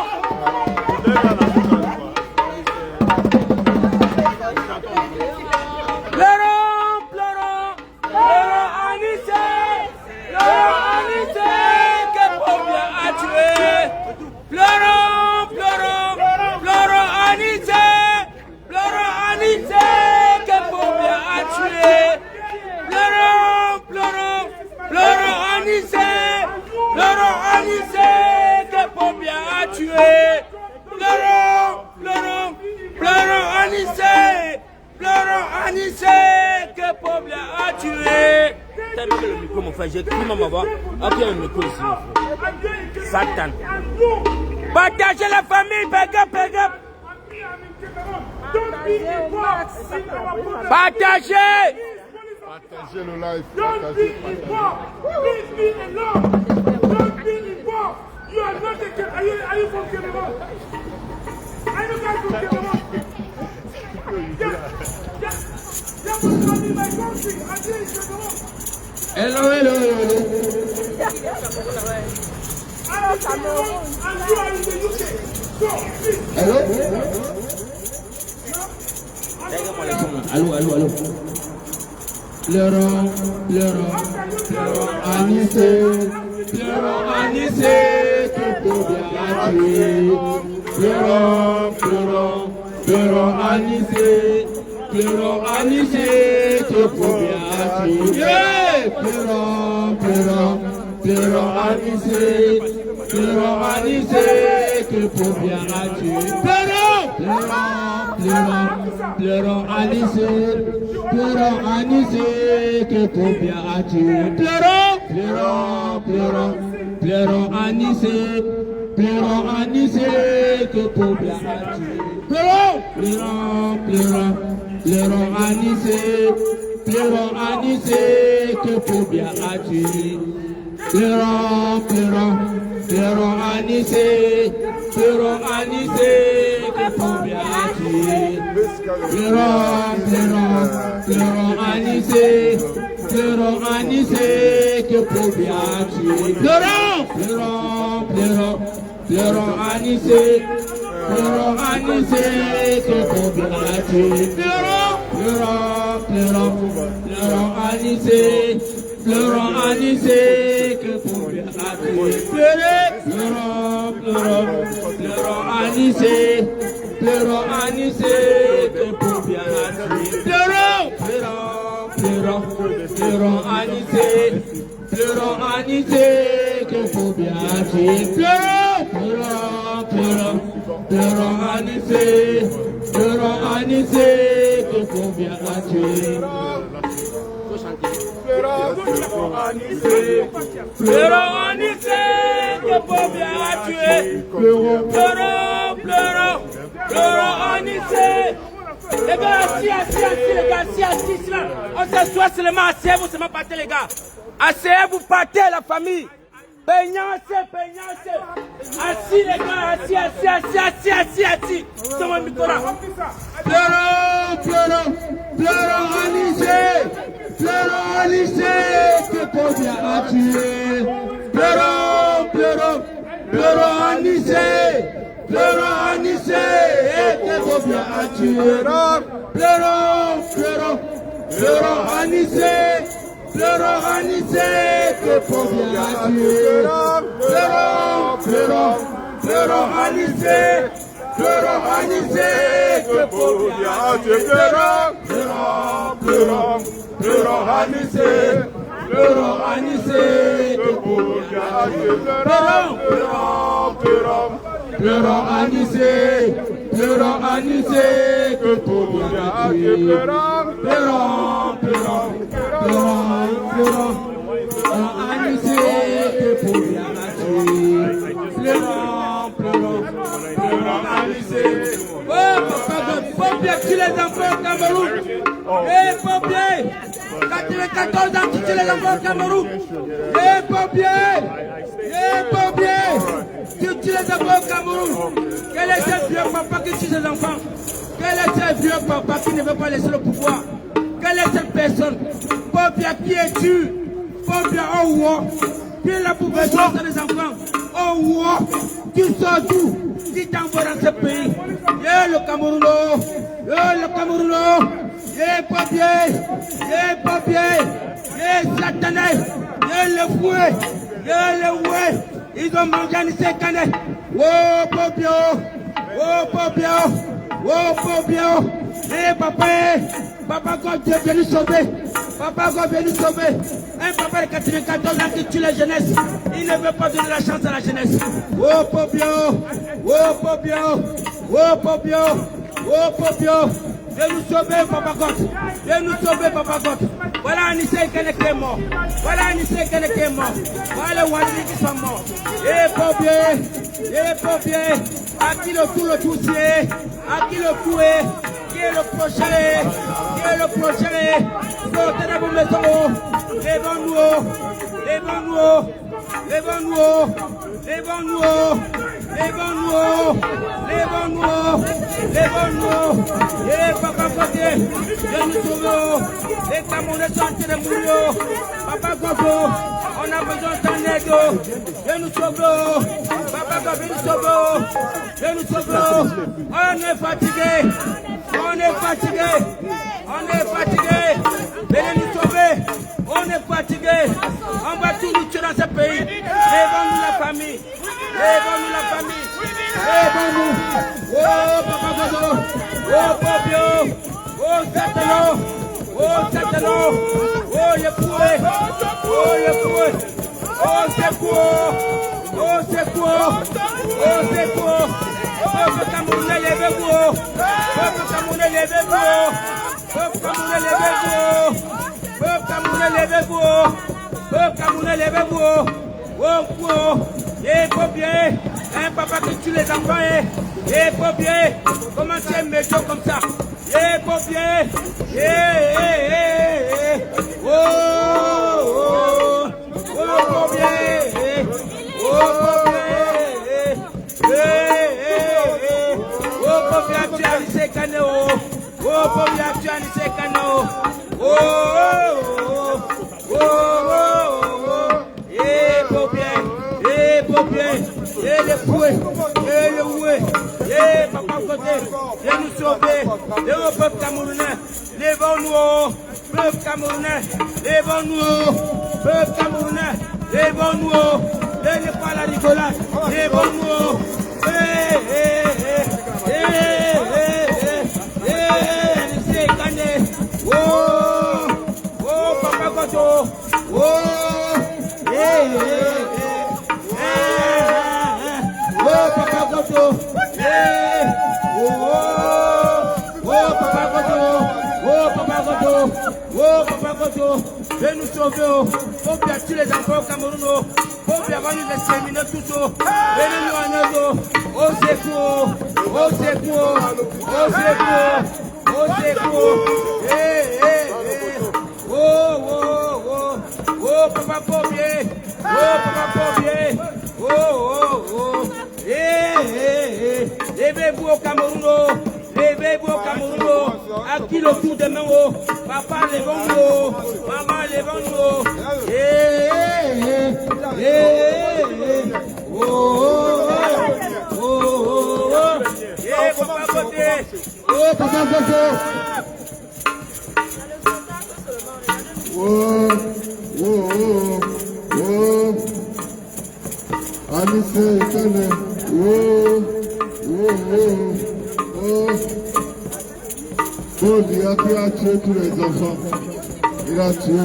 Pleurons Anissé que Pobia a tué. T'as même le micro, mon frère. J'ai écrit ma voix. Ok, le micro ici. Satan. Partagez la famille, pega. Partagez. Partagez le live. Don't be involved. Please be alone. Don't be involved. You are not a Cameroon. Are you from Cameroon? Are you guys from Cameroon? That was not in my country. I did in Cameroon. Hello. I am in Cameroon and you are in the UK. So, please. Allô. Pleurons, Anissé, que Pobia a tué. Pleurons, Anissé, que Pobia a tué. Pleurons, Anissé, que Pobia a tué. Pleurons, Anissé, que Pobia a tué. Pleurons, Anissé, que Pobia a tué. Pleurons, Anissé, que Pobia a tué. Pleurons, Anissé, que Pobia a tué. Pleurons, Anissé, que Pobia a tué. Pleurons, Anissé, que Pobia a tué. Pleurons, Anissé, que Pobia a tué. Pleurons, Anissé, que Pobia a tué. Pleurons, Anissé, que Pobia a tué. Pleurons, Anissé, que Pobia a tué. Pleurons, Anissé, que Pobia a tué. Pleurons, Anissé. Les gars, assis, là. On s'assoit seulement, asseyez-vous, seulement partez, les gars. Asseyez-vous, partez, la famille. Peignacez. Assis, les gars, assis. C'est mon micro là. Pleurons, Anissé, que Pobia a tué. Pleurons, Anissé, que Pobia a tué. Pleurons, Anissé, que Pobia a tué. Pleurons, Anissé, que Pobia a tué. Pleurons, Anissé, que Pobia a tué. Pleurons, Anissé, que Pobia a tué. Anissé, que Pobia a tué. Pleurons, Anissé. Oh, papa, Pobia tue les enfants au Cameroun. Pobia, 94 ans, tu tues les enfants au Cameroun. Pobia, tu tues les enfants au Cameroun. Quel est ce vieux papa qui tue ses enfants? Quel est ce vieux papa qui ne veut pas laisser le pouvoir? Quelle est cette personne? Pobia, qui es-tu? Pobia, oh wow, qui est là pour faire sortir les enfants? Oh wow, tu sors d'où? Qui t'envoie dans ce pays? Le Cameroun, Pobia, Satané, le fouet, le ouais, ils ont mangé Anissé Kané. Oh Pobia, papa God Dieu vient nous sauver. Papa God vient nous sauver. Un papa de 94 ans qui tue la jeunesse. Il ne veut pas donner la chance à la jeunesse. Oh Pobia, Viens nous sauver, Papa God. Viens nous sauver, Papa God. Voilà Anissé Ekane qui est mort. Voilà Anissé Ekane qui est mort. Voilà Wadri qui sont morts. Et pompiers, à qui le coup le toussier, à qui le coué, qui est le prochain, sortez de vos maisons, levons-nous, et Papa Côté, viens nous sauver, les Camerounais sont en train de mourir, Papa Gogo, on a besoin de ton aide, viens nous sauver, Papa Gogo, viens nous sauver, on est fatigué, venez nous sauver, on est fatigué, on va tout nous tuer dans ce pays, levons-nous la famille, levons-nous, oh Papa Gogo, oh Popio, oh Satano, oh le pouet, oh secours, peuple Camerounais, levez-vous, peuple Camerounais, levez-vous, oh, et pompiers, un papa qui tue les enfants, et pompiers, comment c'est méchant comme ça, et pompiers, Papa Côté, viens nous sauver, le peuple camerounais, levons-nous, peuple camerounais, levons-nous, venez pas la rigolade, levons-nous, Papa Côté, Papa Godo, viens nous sauver, faut bien tuer les enfants au Cameroun, faut bien avoir nous exterminer tous, venez nous en aide, au secours, Papa Pompier, levez-vous au Cameroun, à qui le coup de main, papa levons-nous, maman levons-nous, Papa Côté, Papa Côté. Anissé Ekane, Paul, il a tué tous les enfants. Il a tué.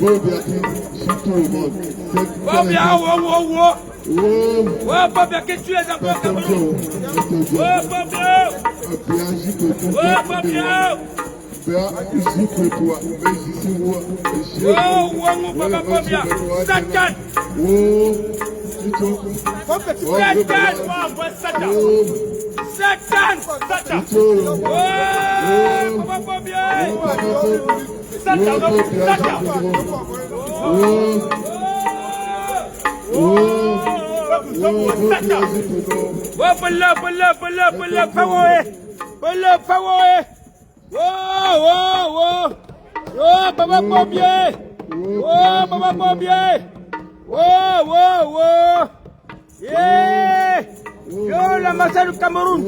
Paul, il a tué tout le monde. Papa, qui tue les enfants Cameroun. Satan! Yo, la masse du Cameroun.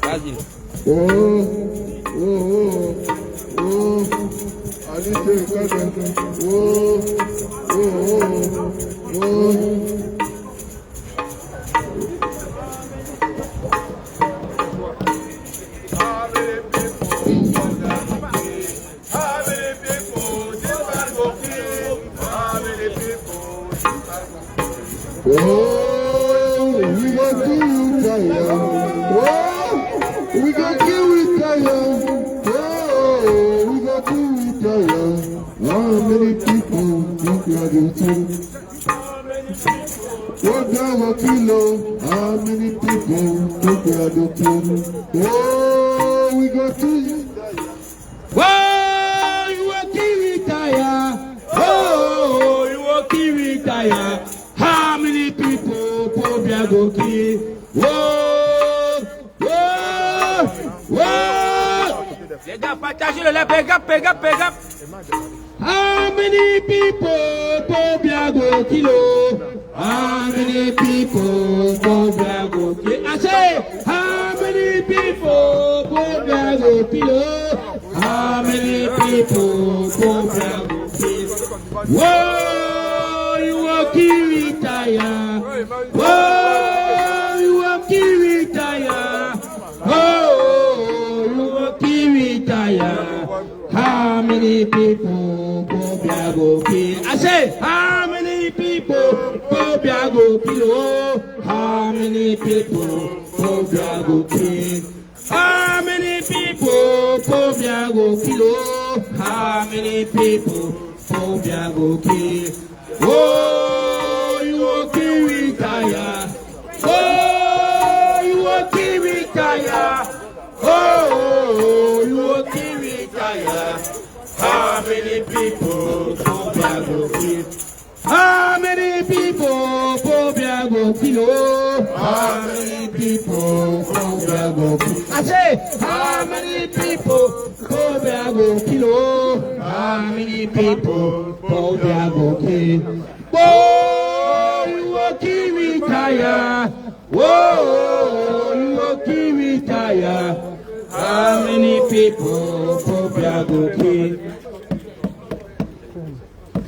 Vas-y. Anissé Ekane. Oh, we gonna kill retire. Oh, we gonna kill retire. Oh, we gonna kill retire. How many people think you are the what down kilo? How many people think you are the oh, we got to oh, you want to retire. Oh, you want to retire. How many people probably go kill? Whoa, whoa, whoa. Les gars, partagez le lait, pega. How many people probably go kill? How many people probably go kill? I say, how many people probably go kill? How many people probably go kill? Whoa, you want to retire. Whoa, you want to retire. Oh, you want to retire. How many people probably go kill? I say, how many people probably go kill? Oh, how many people probably go kill? How many people probably go kill? Oh, how many people probably go kill? Oh, you want to retire. Oh, you want to retire. Oh, you want to retire. How many people probably go kill? How many people probably go kill? Oh, how many people probably go kill? I say, how many people probably go kill? Oh, how many people probably go kill? Oh, you want to retire. Whoa, you want to retire. How many people probably go kill?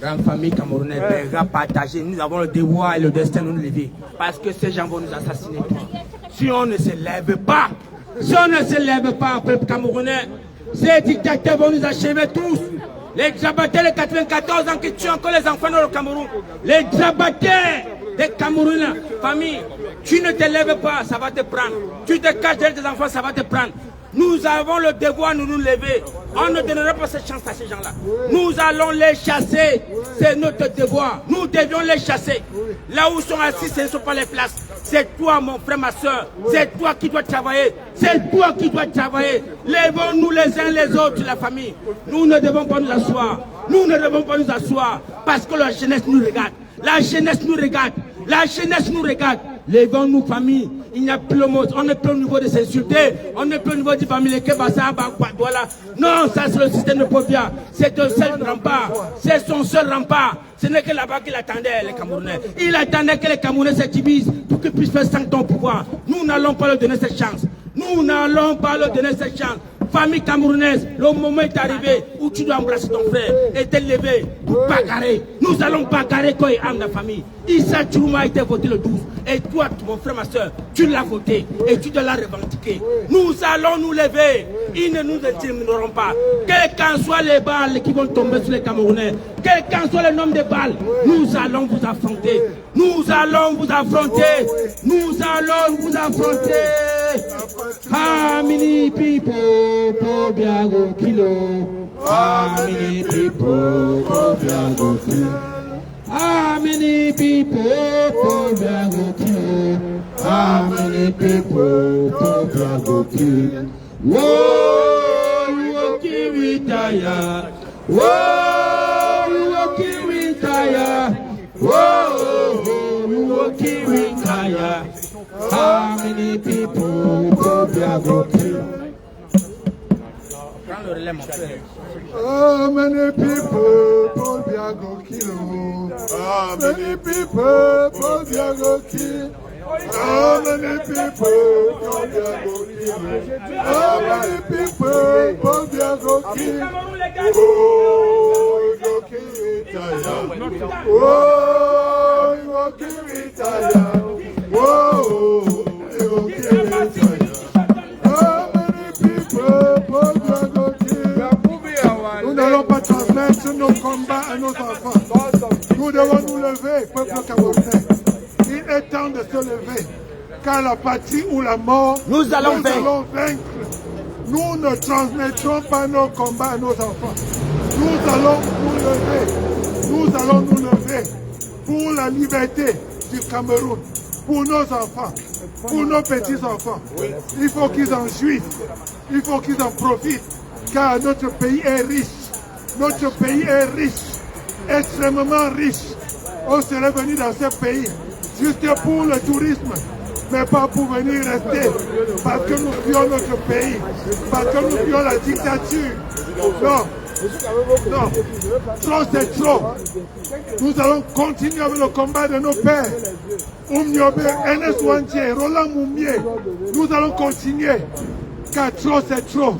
Grande famille camerounaise, Berga partagée, nous avons le devoir et le destin de nous lever. Parce que ces gens vont nous assassiner. Si on ne se lève pas, peuple camerounais, ces dictateurs vont nous achever tous. Les Djabatés de 94 ans qui tuent encore les enfants dans le Cameroun. Les Djabatés des Camerounais, famille, tu ne te lèves pas, ça va te prendre. Tu te caches derrière tes enfants, ça va te prendre. Nous avons le devoir de nous lever. On ne donnera pas cette chance à ces gens-là. Nous allons les chasser. C'est notre devoir. Nous devions les chasser. Là où ils sont assis, ce ne sont pas les places. C'est toi, mon frère, ma soeur. C'est toi qui dois travailler. C'est toi qui dois travailler. Lèvons-nous les uns les autres, la famille. Nous ne devons pas nous asseoir. Nous ne devons pas nous asseoir. Parce que la jeunesse nous regarde. La jeunesse nous regarde. La jeunesse nous regarde. Lèvons-nous, famille. Il n'y a plus le mot. On n'est plus au niveau de s'insulter. On n'est plus au niveau du famille. Non, ça c'est le système de Povia. C'est un seul rempart. C'est son seul rempart. Ce n'est que là-bas qu'il attendait les Camerounais. Il attendait que les Camerounais se divisent pour qu'ils puissent faire 5 ans au pouvoir. Nous n'allons pas leur donner cette chance. Nous n'allons pas leur donner cette chance. Famille camerounaise, le moment est arrivé où tu dois embrasser ton frère et te lever pour bagarrer. Nous allons bagarrer quand il âme la famille. Issa Chourouma a été voté le 12. Et toi, mon frère, ma soeur, tu l'as voté et tu dois la revendiquer. Nous allons nous lever. Ils ne nous intimideront pas. Quelles qu'en soient les balles qui vont tomber sur les Camerounais, quel qu'en soit le nombre de balles, nous allons vous affronter. Nous allons vous affronter. Nous allons vous affronter. How many people probably go kilo? How many people probably go kilo? How many people probably go kilo? How many people probably go kilo? Whoa, you okay retire? Whoa, you okay retire? Whoa, you okay retire? How many people probably go kill? How many people probably go kill? How many people probably go kill? How many people probably go kill? How many people probably go kill? Oh, you kill retire. Oh, you kill retire. Whoa, you kill retire. How many people probably go kill? Nous n'allons pas transmettre nos combats à nos enfants. Nous devons nous lever, peuple camerounais. est temps de se lever. Car la patrie ou la mort, nous allons vaincre. Nous ne transmettrons pas nos combats à nos enfants. Nous allons nous lever. Nous allons nous lever pour la liberté du Cameroun, pour nos enfants, pour nos petits-enfants. Il faut qu'ils en jouissent. Il faut qu'ils en profitent. Car notre pays est riche. Notre pays est riche. Extrêmement riche. On serait venu dans ce pays juste pour le tourisme, mais pas pour venir rester, parce que nous fuyons notre pays, parce que nous fuyons la dictature. Non, non, trop c'est trop. Nous allons continuer avec le combat de nos pères. Oumniobe, Ernest Ouandjé, Roland Moumié. Nous allons continuer, car trop c'est trop.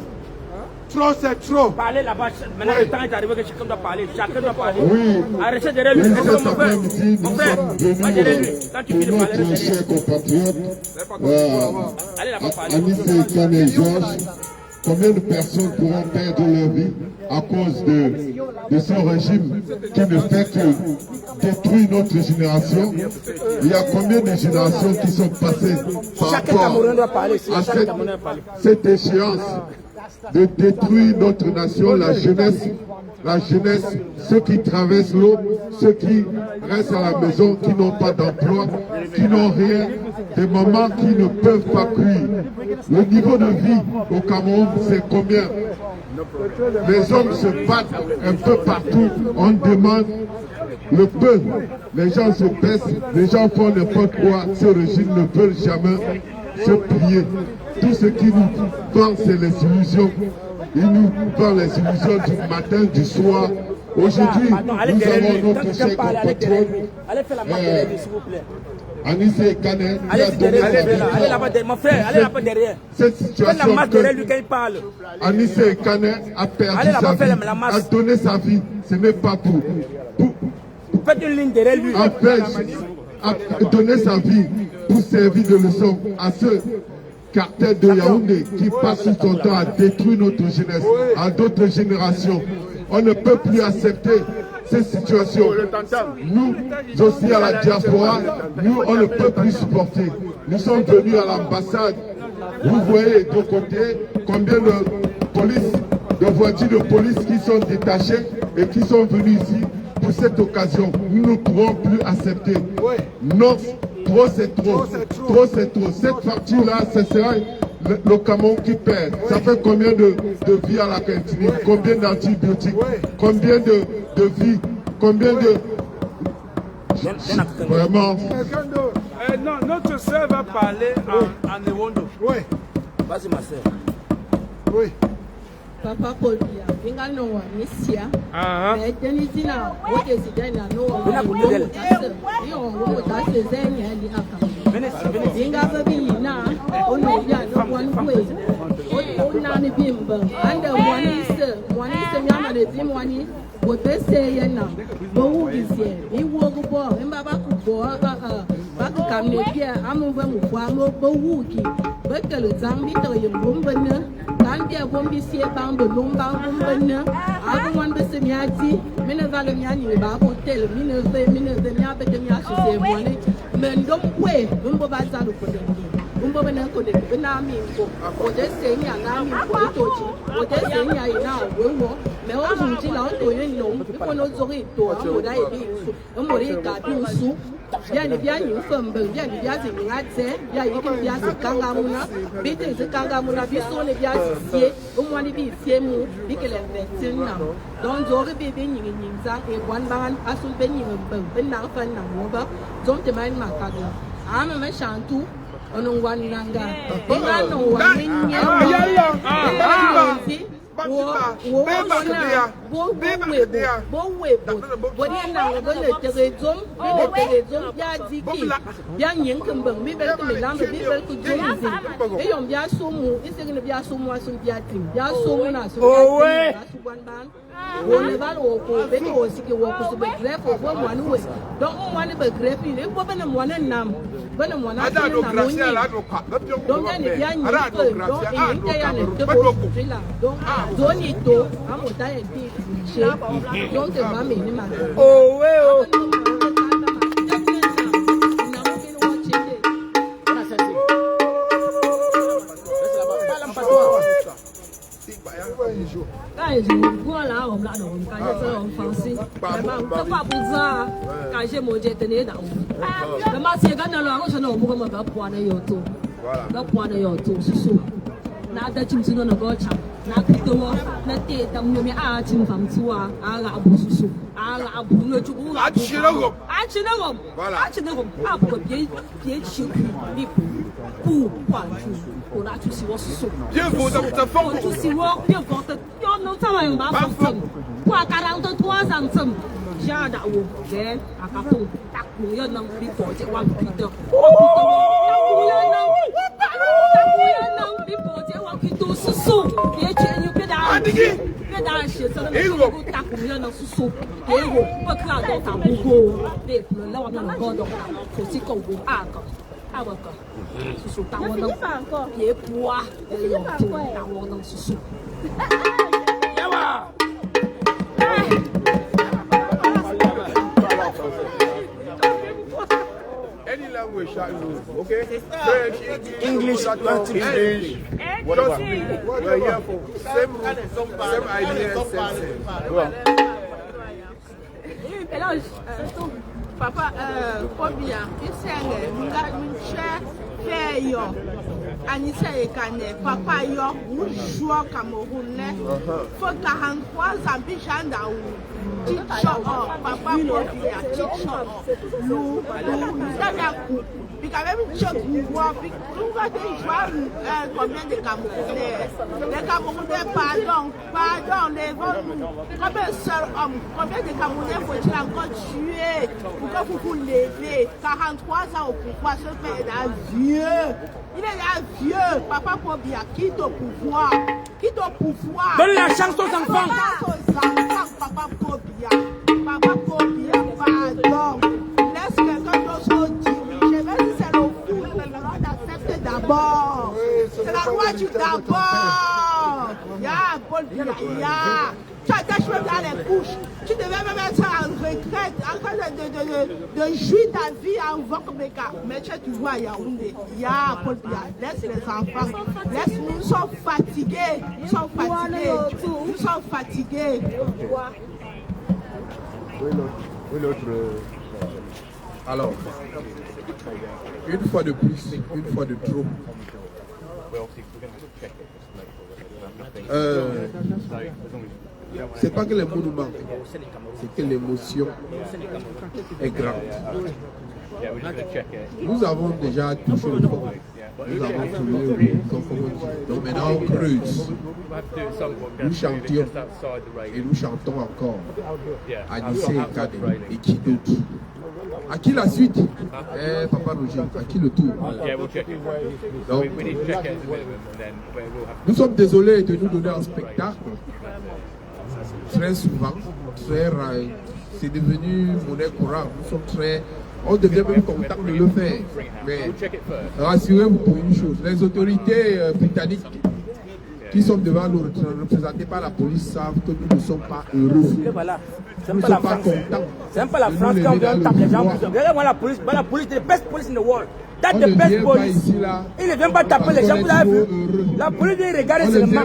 Trop c'est trop. Parlez là-bas, maintenant le temps est arrivé que chacun doit parler. Chacun doit parler. Oui. Arrêtez derrière lui. Cet après-midi, nous sommes venus pour notre cher compatriote, Anissé Kane Georges. Combien de personnes pourront perdre leur vie à cause de ce régime qui ne fait que détruire notre génération? Il y a combien de générations qui sont passées par rapport à cette échéance de détruire notre nation, la jeunesse, ceux qui traversent l'eau, ceux qui restent à la maison, qui n'ont pas d'emploi, qui n'ont rien, des mamans qui ne peuvent pas cuire. Le niveau de vie au Cameroun, c'est combien? Les hommes se battent un peu partout, on demande le peu. Les gens se baissent, les gens font n'importe quoi, ce régime ne peut jamais se plier. Tout ce qui nous vend, c'est les illusions. Il nous vend les illusions du matin, du soir. Aujourd'hui, nous avons notre cher compatriote, Anissé Kane, qui a donné sa vie. Allez là-bas derrière, mon frère, allez là-bas derrière. Cette situation que Anissé Kane a perdu sa vie, a donné sa vie. Ce n'est pas pour faites une ligne derrière lui. A donné sa vie pour servir de leçon à ceux cartel de Yaoundé qui passe son temps à détruire notre jeunesse, à d'autres générations. On ne peut plus accepter ces situations. Nous aussi à la diaspora, nous on ne peut plus supporter. Nous sommes venus à l'ambassade. Vous voyez de côté combien de voitures de police qui sont détachées et qui sont venues ici pour cette occasion. Nous ne pourrons plus accepter. Non. Trop c'est trop, trop c'est trop. Cette partie-là, ce sera le Cameroun qui perd. Ça fait combien de vies à la cantine? Combien d'antibiotiques? Combien de vies? Combien de... Vraiment. Non, notre sœur va parler en Ewondo. Oui. Vas-y ma sœur. Oui. Papa Paul Bia, inga no wa misia. Teni tina wote sidana no wa. Yo wo ta se zenya li aka. Inga babi na ono ya no wan kwe. O na ni bimba. Anda wani se nyama le bim wani. Wote se yana. Bo wu bisie. I wo go bo. Emba ba ku bo ba ku kamne bia amu ba mu kwa mo bo wu ki. Ba ke le zambi to yim bomba na. Dia bombi sie bang de lomba bombena agu wan be semiati mine vale miani ba hotel mine ve mia be de mia se moni men dom we mbo ba za ko de mbo be na ko de be na mi ko o de se nya na mi ko toji o de se nya ina we wo me o ju ji la o to yin no ko no zo ri to o da e bi su mbo ri ka du su bien ni bien ni femme bien ni bien ni ngate bien yi ki bien se kanga muna bi te se kanga muna bi so ne bien sie o mo ni bi sie mu bi ke le vetin na don zo ri bi ni ni za e wan ban asul be ni be na fa na mo ba don te mai ma ka ga ama me shantu onu wan nanga bi ga no wan ni nya 也就过来我们那种感觉这种方式，对吧？这话不知啊，感谢摩羯的领导。那么这个呢，我说呢，我们根本不管的有做，不管的有做是说，那在经济的那个强。那看到我，那爹当面面啊，进房租啊，啊不是说，啊不那就啊吃了我，吃了我，吃了我，不别吃苦，你不管住，我拿就是我是说，我就是我，别觉得要能这么样把风筝，挂家人都拖上针，下的我给啊个风打鼓要能比火箭往皮的，我能比火箭往皮都是说，别钱又别打，别打写真的那个打鼓要能是说，给我不看到打不过，别不能让我们搞懂，就是搞不啊个。我个，叔叔，但我能别播啊，别有劲，但我能叔叔。要啊！Any language that you okay? French, English, English, whatever. We're here for same idea, same. Papa, Pobia, Isenge, Munche, Feyo, Anissa Ekane, Papa Yo, Mouchoua Camerounais, for 43 ans, Bichanda ou Ticho, Papa Pobia, Ticho, Lou, Zadakou, puis quand même Tchok, nous va voir combien de Camerounais. Les Camerounais, pardon, les vents, comme un seul homme, combien de Camerounais faut-il encore tuer? Pourquoi vous levez 43 ans au pouvoir, ce père est vieux. Il est là vieux. Papa Pobia, quitte au pouvoir. Quitte au pouvoir. Donne la chance aux enfants. Papa Pobia, pardon. Laisse quelqu'un d'autre diriger. Même si c'est le fou, mais le Lord accepte d'abord. C'est la loi du d'abord. Ya, Pobia, ya. Tu as des cheveux dans les couches. Tu devais même être en retraite, en train de jouir ta vie en Vokbeka. Mais tu vois à Yaoundé, ya Paul Biya, laisse les enfants. Laisse, nous sommes fatigués. Nous sommes fatigués. Oui, l'autre. Alors, une fois de plus, une fois de trop. C'est pas que les mots nous manquent, c'est que l'émotion est grande. Nous avons déjà touché le fond. Nous avons trouvé donc maintenant on creuse. Nous chantions et nous chantons encore. Anissé et Kade et qui d'autre? À qui la suite? Papa Roger, à qui le tour? Donc, nous sommes désolés de nous donner un spectacle. Très souvent, c'est devenu monnaie courante. Nous sommes on devient même content de le faire. Mais rassurez-vous pour une chose, les autorités britanniques qui sont devant nous, représentés par la police, savent que nous ne sommes pas heureux. Nous ne sommes pas contents. C'est un peu la France qui on tape les gens. Regardez-moi la police, the best police in the world. That's the best police. Il ne vient pas taper les gens, vous avez vu. La police vient regarder seulement.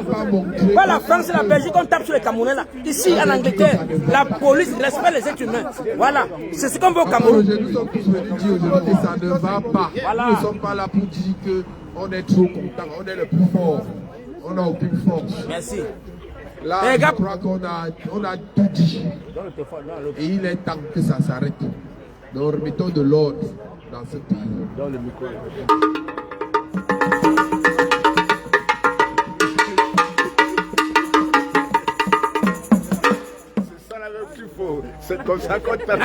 Pas la France et la Belgique, on tape sur les Camerounais là. Ici, en Angleterre, la police respecte les êtres humains. Voilà, c'est ce qu'on veut au Cameroun. Nous sommes tous venus dire aujourd'hui que ça ne va pas. Nous ne sommes pas là pour dire qu'on est trop contents, on est le plus fort. On n'a aucune force. Merci. Là, je crois qu'on a tout dit. Et il est temps que ça s'arrête. Donc remettons de l'ordre dans ce pays. Dans le micro. C'est ça la qu'il faut. C'est comme ça qu'on tape.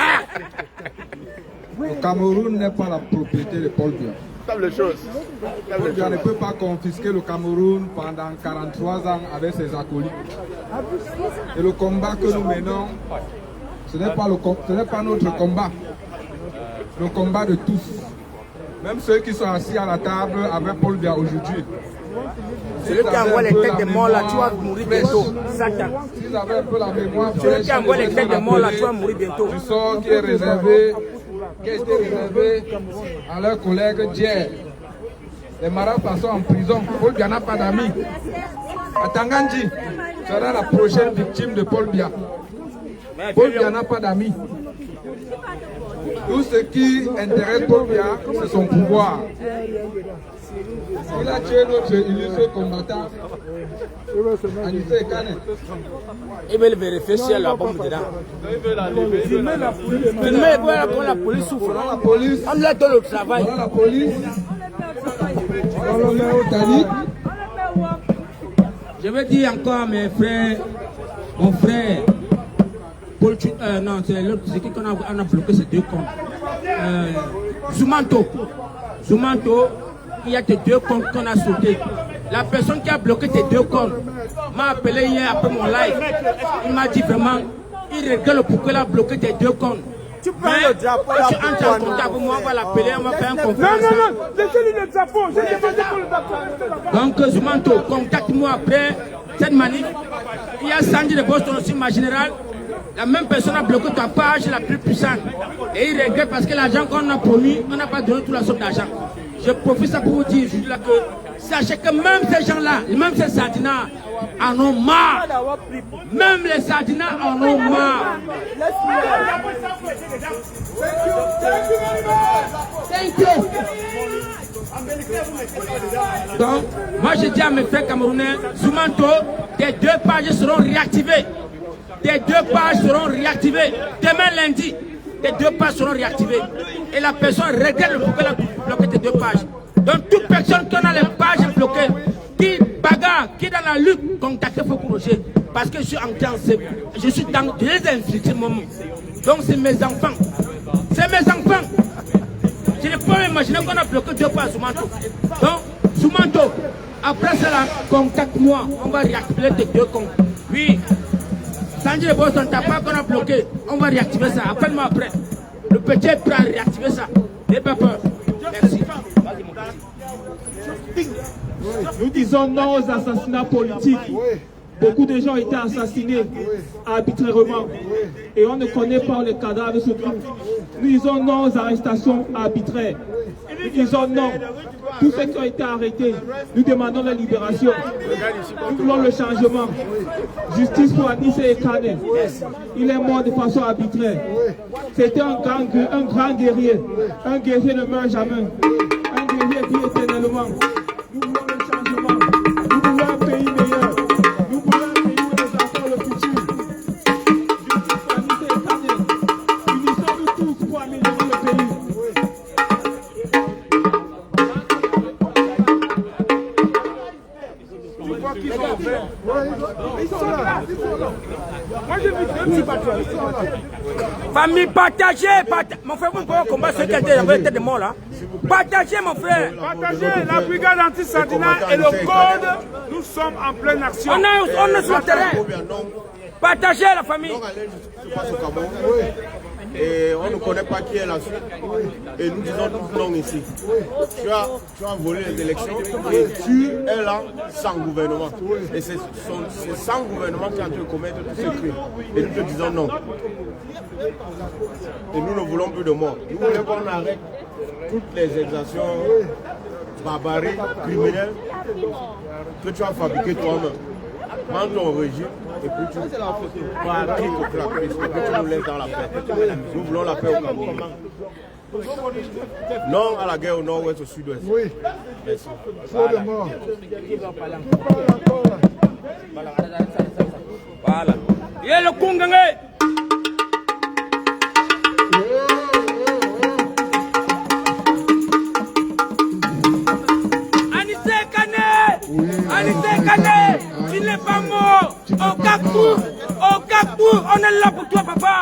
Le Cameroun n'est pas la propriété de Paul Biya. Les choses. Paul Biya ne peut pas confisquer le Cameroun pendant 43 ans avec ses acolytes. Et le combat que nous menons, ce n'est pas notre combat. Le combat de tous. Même ceux qui sont assis à la table avec Paul Biya aujourd'hui. Celui qui envoie les têtes de morts là, tu vas mourir bientôt. Satan. S'ils avaient un peu la mémoire, celui qui envoie les têtes de morts là, tu vas mourir bientôt. Du sort qui est réservé, à leurs collègues d'hier. Les marabouts sont en prison. Paul Biya n'a pas d'amis. Atanganji sera la prochaine victime de Paul Biya. Paul Biya n'a pas d'amis. Tout ce qui intéresse Paul Biya, c'est son pouvoir. Il a tué notre illustre combattant, Anissé Ekane. Il veut le vérifier si il y a la bombe dedans. Filmez la police souffre. La police. On l'aide dans le travail. La police. On le met au Titanic. Je veux dire encore à mes frères, mon frère, Paul, non, c'est l'autre, c'est qui qu'on a bloqué ces deux comptes. Zoumanto, il y a tes deux comptes qu'on a sautés. La personne qui a bloqué tes deux comptes m'a appelé hier après mon live. Il m'a dit vraiment, il regrette pourquoi il a bloqué tes deux comptes. Tu prends le drapeau, tu entres en contact avec moi, on va l'appeler, on va faire un conférence. Non, laissez-lui le drapeau, j'ai demandé pour le drapeau. Donc, Zoumanto, contacte-moi après cette manif. Il y a Sandy de Boston aussi, ma générale. La même personne a bloqué ta page la plus puissante. Et il regrette parce que l'argent qu'on a promis, on n'a pas donné toute la somme d'argent. Je profite ça pour vous dire aujourd'hui là que sachez que même ces gens-là, même ces sardinats en ont marre. Même les sardinats en ont marre. Thank you. Donc, moi je dis à mes frères camerounais, Zoumanto, tes deux pages seront réactivées. Tes deux pages seront réactivées. Demain lundi, tes deux pages seront réactivées. Et la personne regrette le bloquer tes deux pages. Donc toute personne qui a les pages bloquées, qui bagarre, qui est dans la lutte, contactez Fokou Roger. Parce que je suis en train, je suis dans les inflictions. Donc c'est mes enfants. C'est mes enfants. Je ne peux pas imaginer qu'on a bloqué deux pages Zoumanto. Donc, Zoumanto, après cela, contacte-moi. On va réactiver tes deux comptes. Oui. Sandy de Boston, t'as pas qu'on a bloqué. On va réactiver ça. Appelle-moi après. Le petit est prêt à réactiver ça. N'aie pas peur. Merci. Nous disons non aux assassinats politiques. Beaucoup de gens ont été assassinés arbitrairement et on ne connaît pas les cadavres sous tout. Nous disons non aux arrestations arbitraires. Nous disons non. Tous ceux qui ont été arrêtés, nous demandons la libération. Nous voulons le changement. Justice pour Anissé Ekane. Il est mort de façon arbitraire. C'était un grand guerrier. Un guerrier ne meurt jamais. Un guerrier vit éternellement. Nous voulons le changement. Nous voulons un pays meilleur. Nous voulons un pays où les enfants le futur. Justice pour Anissé Ekane. Unissons-nous tous pour améliorer le pays. Ils sont là. Moi j'ai vu deux petits patrons. Famille, partagez, mon frère, vous pouvez combattre ceux qui étaient avec tête de mort là. Partagez, mon frère. Partagez la brigade anti-sardinat et le code. Nous sommes en pleine action. On est sur le terrain. Partagez la famille. Et on ne connaît pas qui est la suite. Et nous disons tous non ici. Tu as volé les élections et tu es là sans gouvernement. Et c'est sans gouvernement qui est en train de commettre tous ces crimes. Et nous te disons non. Et nous ne voulons plus de mort. Nous voulons qu'on arrête toutes les exactions, barbaries, criminelles que tu as fabriquées toi-même. Prends ton régime et puis tu pratiques au clapis et puis tu nous laisses dans la paix. Nous voulons la paix au Cameroun. Non à la guerre au nord-ouest, au sud-ouest. Oui. Merci. Trop de morts. Voilà. Il y a le Kungangé. Anissé Ekane, tu n'es pas mort. Au Kakou, on est là pour toi, papa.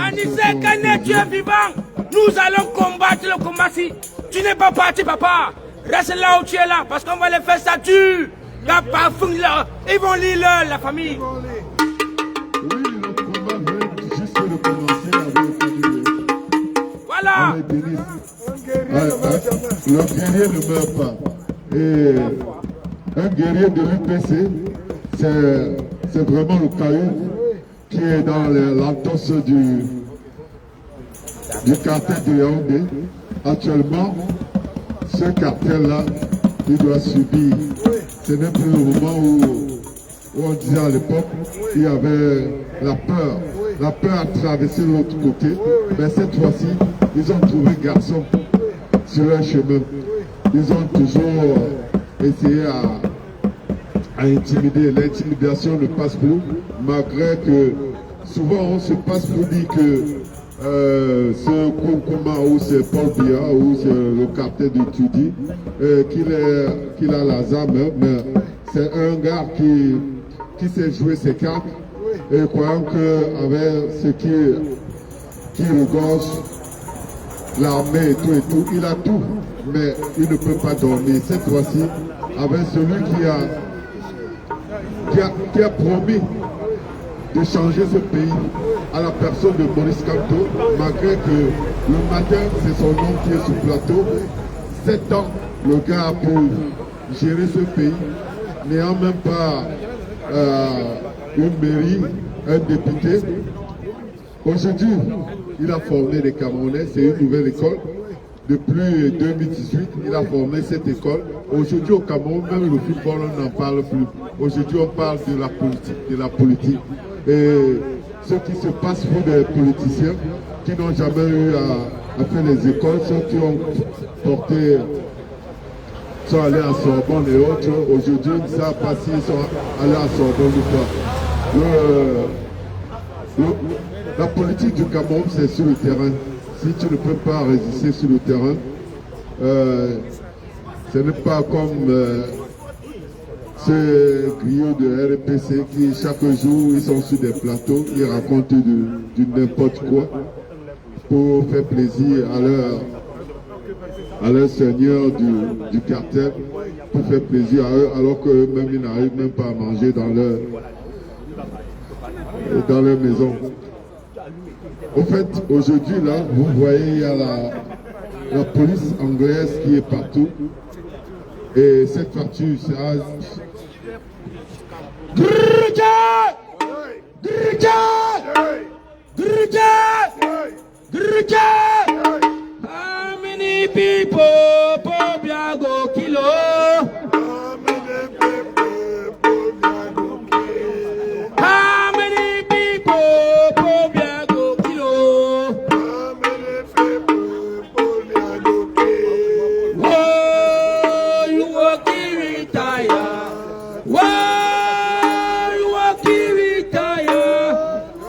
Anissé Ekane, tu es vivant. Nous allons combattre le combat-ci. Tu n'es pas parti, papa. Reste là où tu es là, parce qu'on va les faire statue. Là, parfum, là. Ils vont lire la famille. Oui, le combat vient juste de commencer avec le voilà. Le guerrier ne meurt pas. Et un guerrier de l'UPC, c'est vraiment le caillou qui est dans l'entorse du quartier de Yaoundé. Actuellement, ce cartel-là, il doit subir. Ce n'est plus le moment où on disait à l'époque, il y avait la peur. La peur a traversé l'autre côté. Mais cette fois-ci, ils ont trouvé garçon sur leur chemin. Ils ont toujours essayé à intimider. L'intimidation ne passe plus, malgré que souvent on se passe pour dire que ce Konkoma ou c'est Paul Biya ou c'est le cartel de Tudi qu'il a la zame, mais c'est un gars qui sait jouer ses cartes et croyant qu'avec ce qui regorge l'armée et tout, il a tout, mais il ne peut pas dormir. Cette fois-ci, avec celui qui a promis de changer ce pays à la personne de Maurice Kamto, malgré que le matin, c'est son nom qui est sur le plateau. 7 ans, le gars a pu gérer ce pays, n'ayant même pas une mairie, un député. Aujourd'hui, il a formé les Camerounais, c'est une nouvelle école. Depuis 2018, il a formé cette école. Aujourd'hui au Cameroun, même le football, on n'en parle plus. Aujourd'hui, on parle de la politique. Et ce qui se passe pour des politiciens qui n'ont jamais eu à faire les écoles, ceux qui ont porté, sont allés à Sorbonne et autres, aujourd'hui, ils ne savent pas s'ils sont allés à Sorbonne ou pas. La politique du Cameroun, c'est sur le terrain. Si tu ne peux pas résister sur le terrain, ce n'est pas comme ces griots de RPC qui chaque jour ils sont sur des plateaux, ils racontent du n'importe quoi pour faire plaisir à leur seigneur du cartel, pour faire plaisir à eux, alors qu'eux-mêmes ils n'arrivent même pas à manger dans leur maison. Au fait, aujourd'hui là, vous voyez, il y a la police anglaise qui est partout. Et cette voiture, c'est How many people Pobiago kilo? How many people Pobiago kilo? Whoa, you walking retire. Whoa, you walking retire.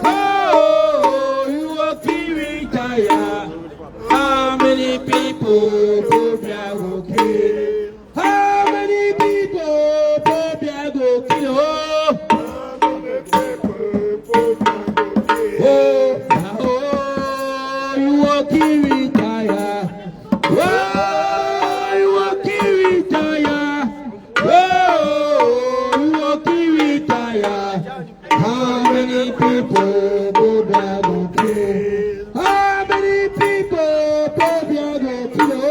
Oh, you walking retire. How many people Pobiago kill? How many people Pobiago kill? Oh, you walking retire. Oh, you walking retire. Oh, you walking retire. How many people Pobiago kill? How many people Pobiago kill?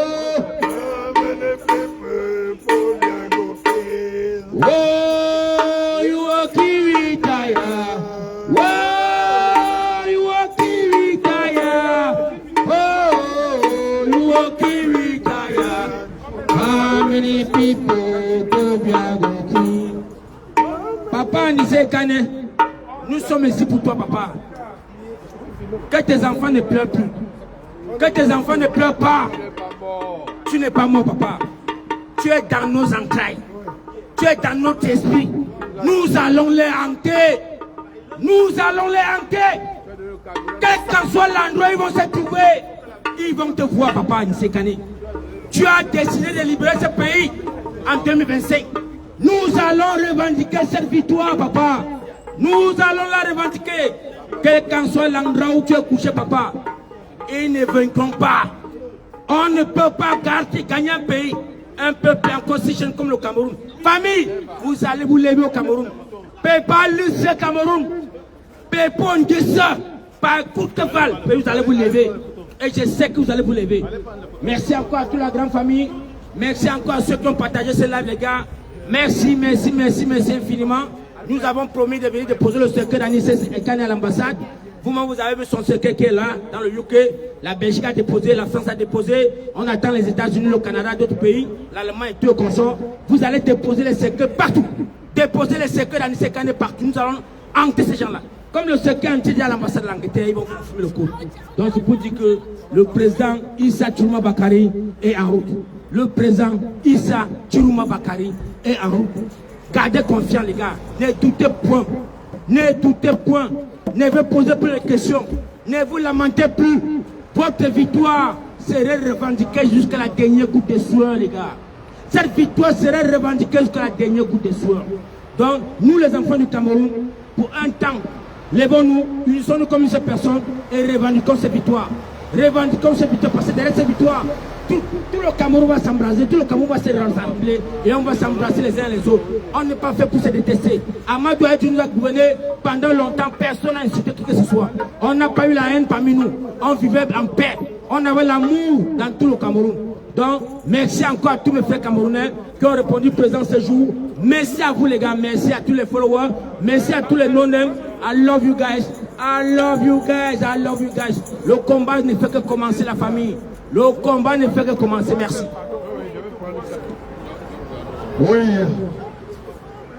Oh, you walking retire. Oh, you walking retire. Oh, you walking retire. How many people Pobiago kill? Papa Nisé Kane, nous sommes ici pour toi, papa. Que tes enfants ne pleurent plus. Que tes enfants ne pleurent pas. Tu n'es pas mort, papa. Tu es dans nos entrailles. Tu es dans notre esprit. Nous allons les hanter. Nous allons les hanter. Quel qu'en soit l'endroit où ils vont se trouver, ils vont te voir, papa Nisekane. Tu as décidé de libérer ce pays en 2025. Nous allons revendiquer cette victoire, papa. Nous allons la revendiquer. Quel qu'en soit l'endroit où tu es couché, papa, ils ne vaincront pas. On ne peut pas gagner un peuple en constitution comme le Cameroun. Famille, vous allez vous lever au Cameroun. Pas le Cameroun. Pas de ça. Par coup de cheval, vous allez vous lever. Et je sais que vous allez vous lever. Merci encore à toute la grande famille. Merci encore à ceux qui ont partagé ce live, les gars. Merci, merci, merci, merci infiniment. Nous avons promis de venir déposer le secret d'Anissé Kane à l'ambassade. Vous-même, vous avez vu son secret qui est là, dans le UK. La Belgique a déposé, la France a déposé. On attend les États-Unis, le Canada, d'autres pays. L'Allemagne et tout au consort. Vous allez déposer les secrets partout. Déposer les secrets d'Anissé Kane partout. Nous allons hanter ces gens-là. Comme le secret entier à l'ambassade de l'Angleterre, ils vont vous fumer le coup. Donc c'est pour dire que le président Issa Chiroma Bakary est en route. Le président Issa Chiroma Bakary est en route. Gardez confiance, les gars. Ne doutez point. Ne doutez point. Ne vous posez plus de questions. Ne vous lamentez plus. Votre victoire serait revendiquée jusqu'à la dernière goutte de sueur, les gars. Cette victoire serait revendiquée jusqu'à la dernière goutte de sueur. Donc, nous, les enfants du Cameroun, pour un temps, lèvons-nous, unissons-nous comme une seule personne et revendiquons cette victoire. Revendiquons cette victoire parce que derrière cette victoire, tout le Cameroun va s'embraser, tout le Cameroun va se rassembler et on va s'embrasser les uns les autres. On n'est pas fait pour se détester. Amadou Ahidjo nous a gouverné pendant longtemps, personne n'a insulté qui que ce soit. On n'a pas eu la haine parmi nous. On vivait en paix. On avait l'amour dans tout le Cameroun. Donc, merci encore à tous mes frères camerounais qui ont répondu présent ce jour. Merci à vous les gars, merci à tous les followers, merci à tous les non-names. I love you guys, I love you guys, I love you guys. Le combat ne fait que commencer, la famille. Le combat ne fait que commencer, merci. Oui,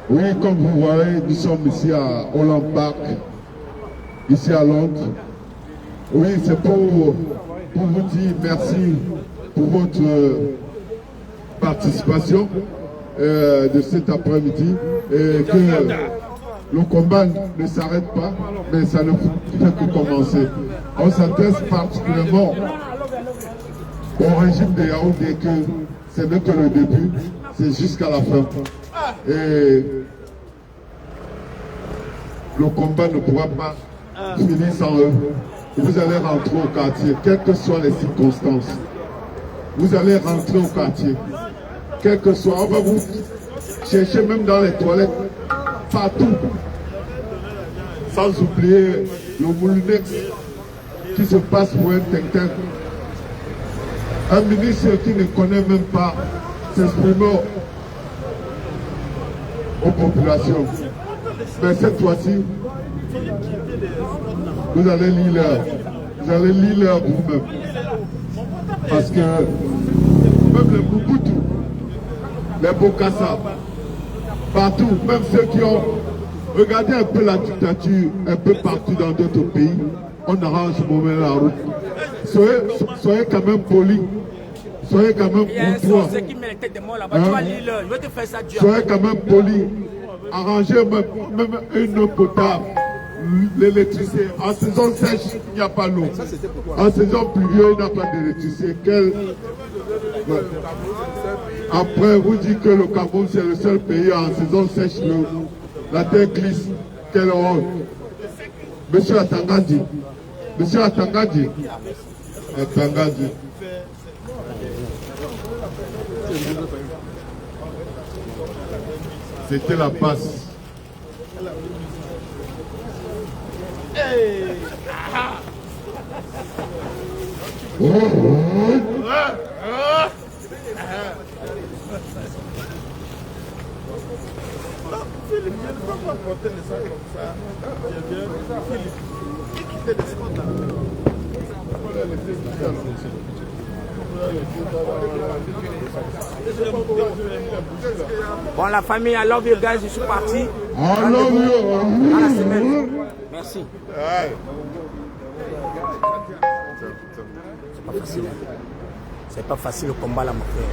oui, comme vous voyez, nous sommes ici à Holland Park, ici à Londres. Oui, c'est pour vous dire merci pour votre participation de cet après-midi et que le combat ne s'arrête pas, mais ça ne fait que commencer. On s'intéresse particulièrement au régime de Yaoundé que ce n'est que le début, c'est jusqu'à la fin. Et le combat ne pourra pas finir sans eux. Vous allez rentrer au quartier, quelles que soient les circonstances. Vous allez rentrer au quartier, quel que soit, on va vous chercher même dans les toilettes, partout. Sans oublier le moulinex qui se passe pour un tintin. Un ministre qui ne connaît même pas s'exprimer aux populations. Mais cette fois-ci, vous allez lire l'heure vous-même. Parce que même les Mobutu, les Bokassa, partout, même ceux qui ont regardé un peu la dictature, un peu partout dans d'autres pays, on arrange moment la route. Soyez quand même polis, soyez quand même courtois. Soyez quand même polis, arrangez même une eau potable. L'électricité, en saison sèche, il n'y a pas l'eau. En saison pluvieuse, il n'y a pas d'électricité. Après, vous dites que le Cameroun, c'est le seul pays en saison sèche, la terre glisse. Quel rôle? Monsieur Atangadi. Monsieur Atangadi. Atangadi. C'était la passe. Hey. Philippe, je ne peux pas porter les sacs comme ça. Philippe, quittez les spots là. Bon, la famille, I love you guys, je suis parti. I love you. À la semaine. Merci. C'est pas facile. C'est pas facile le combat là, mon frère.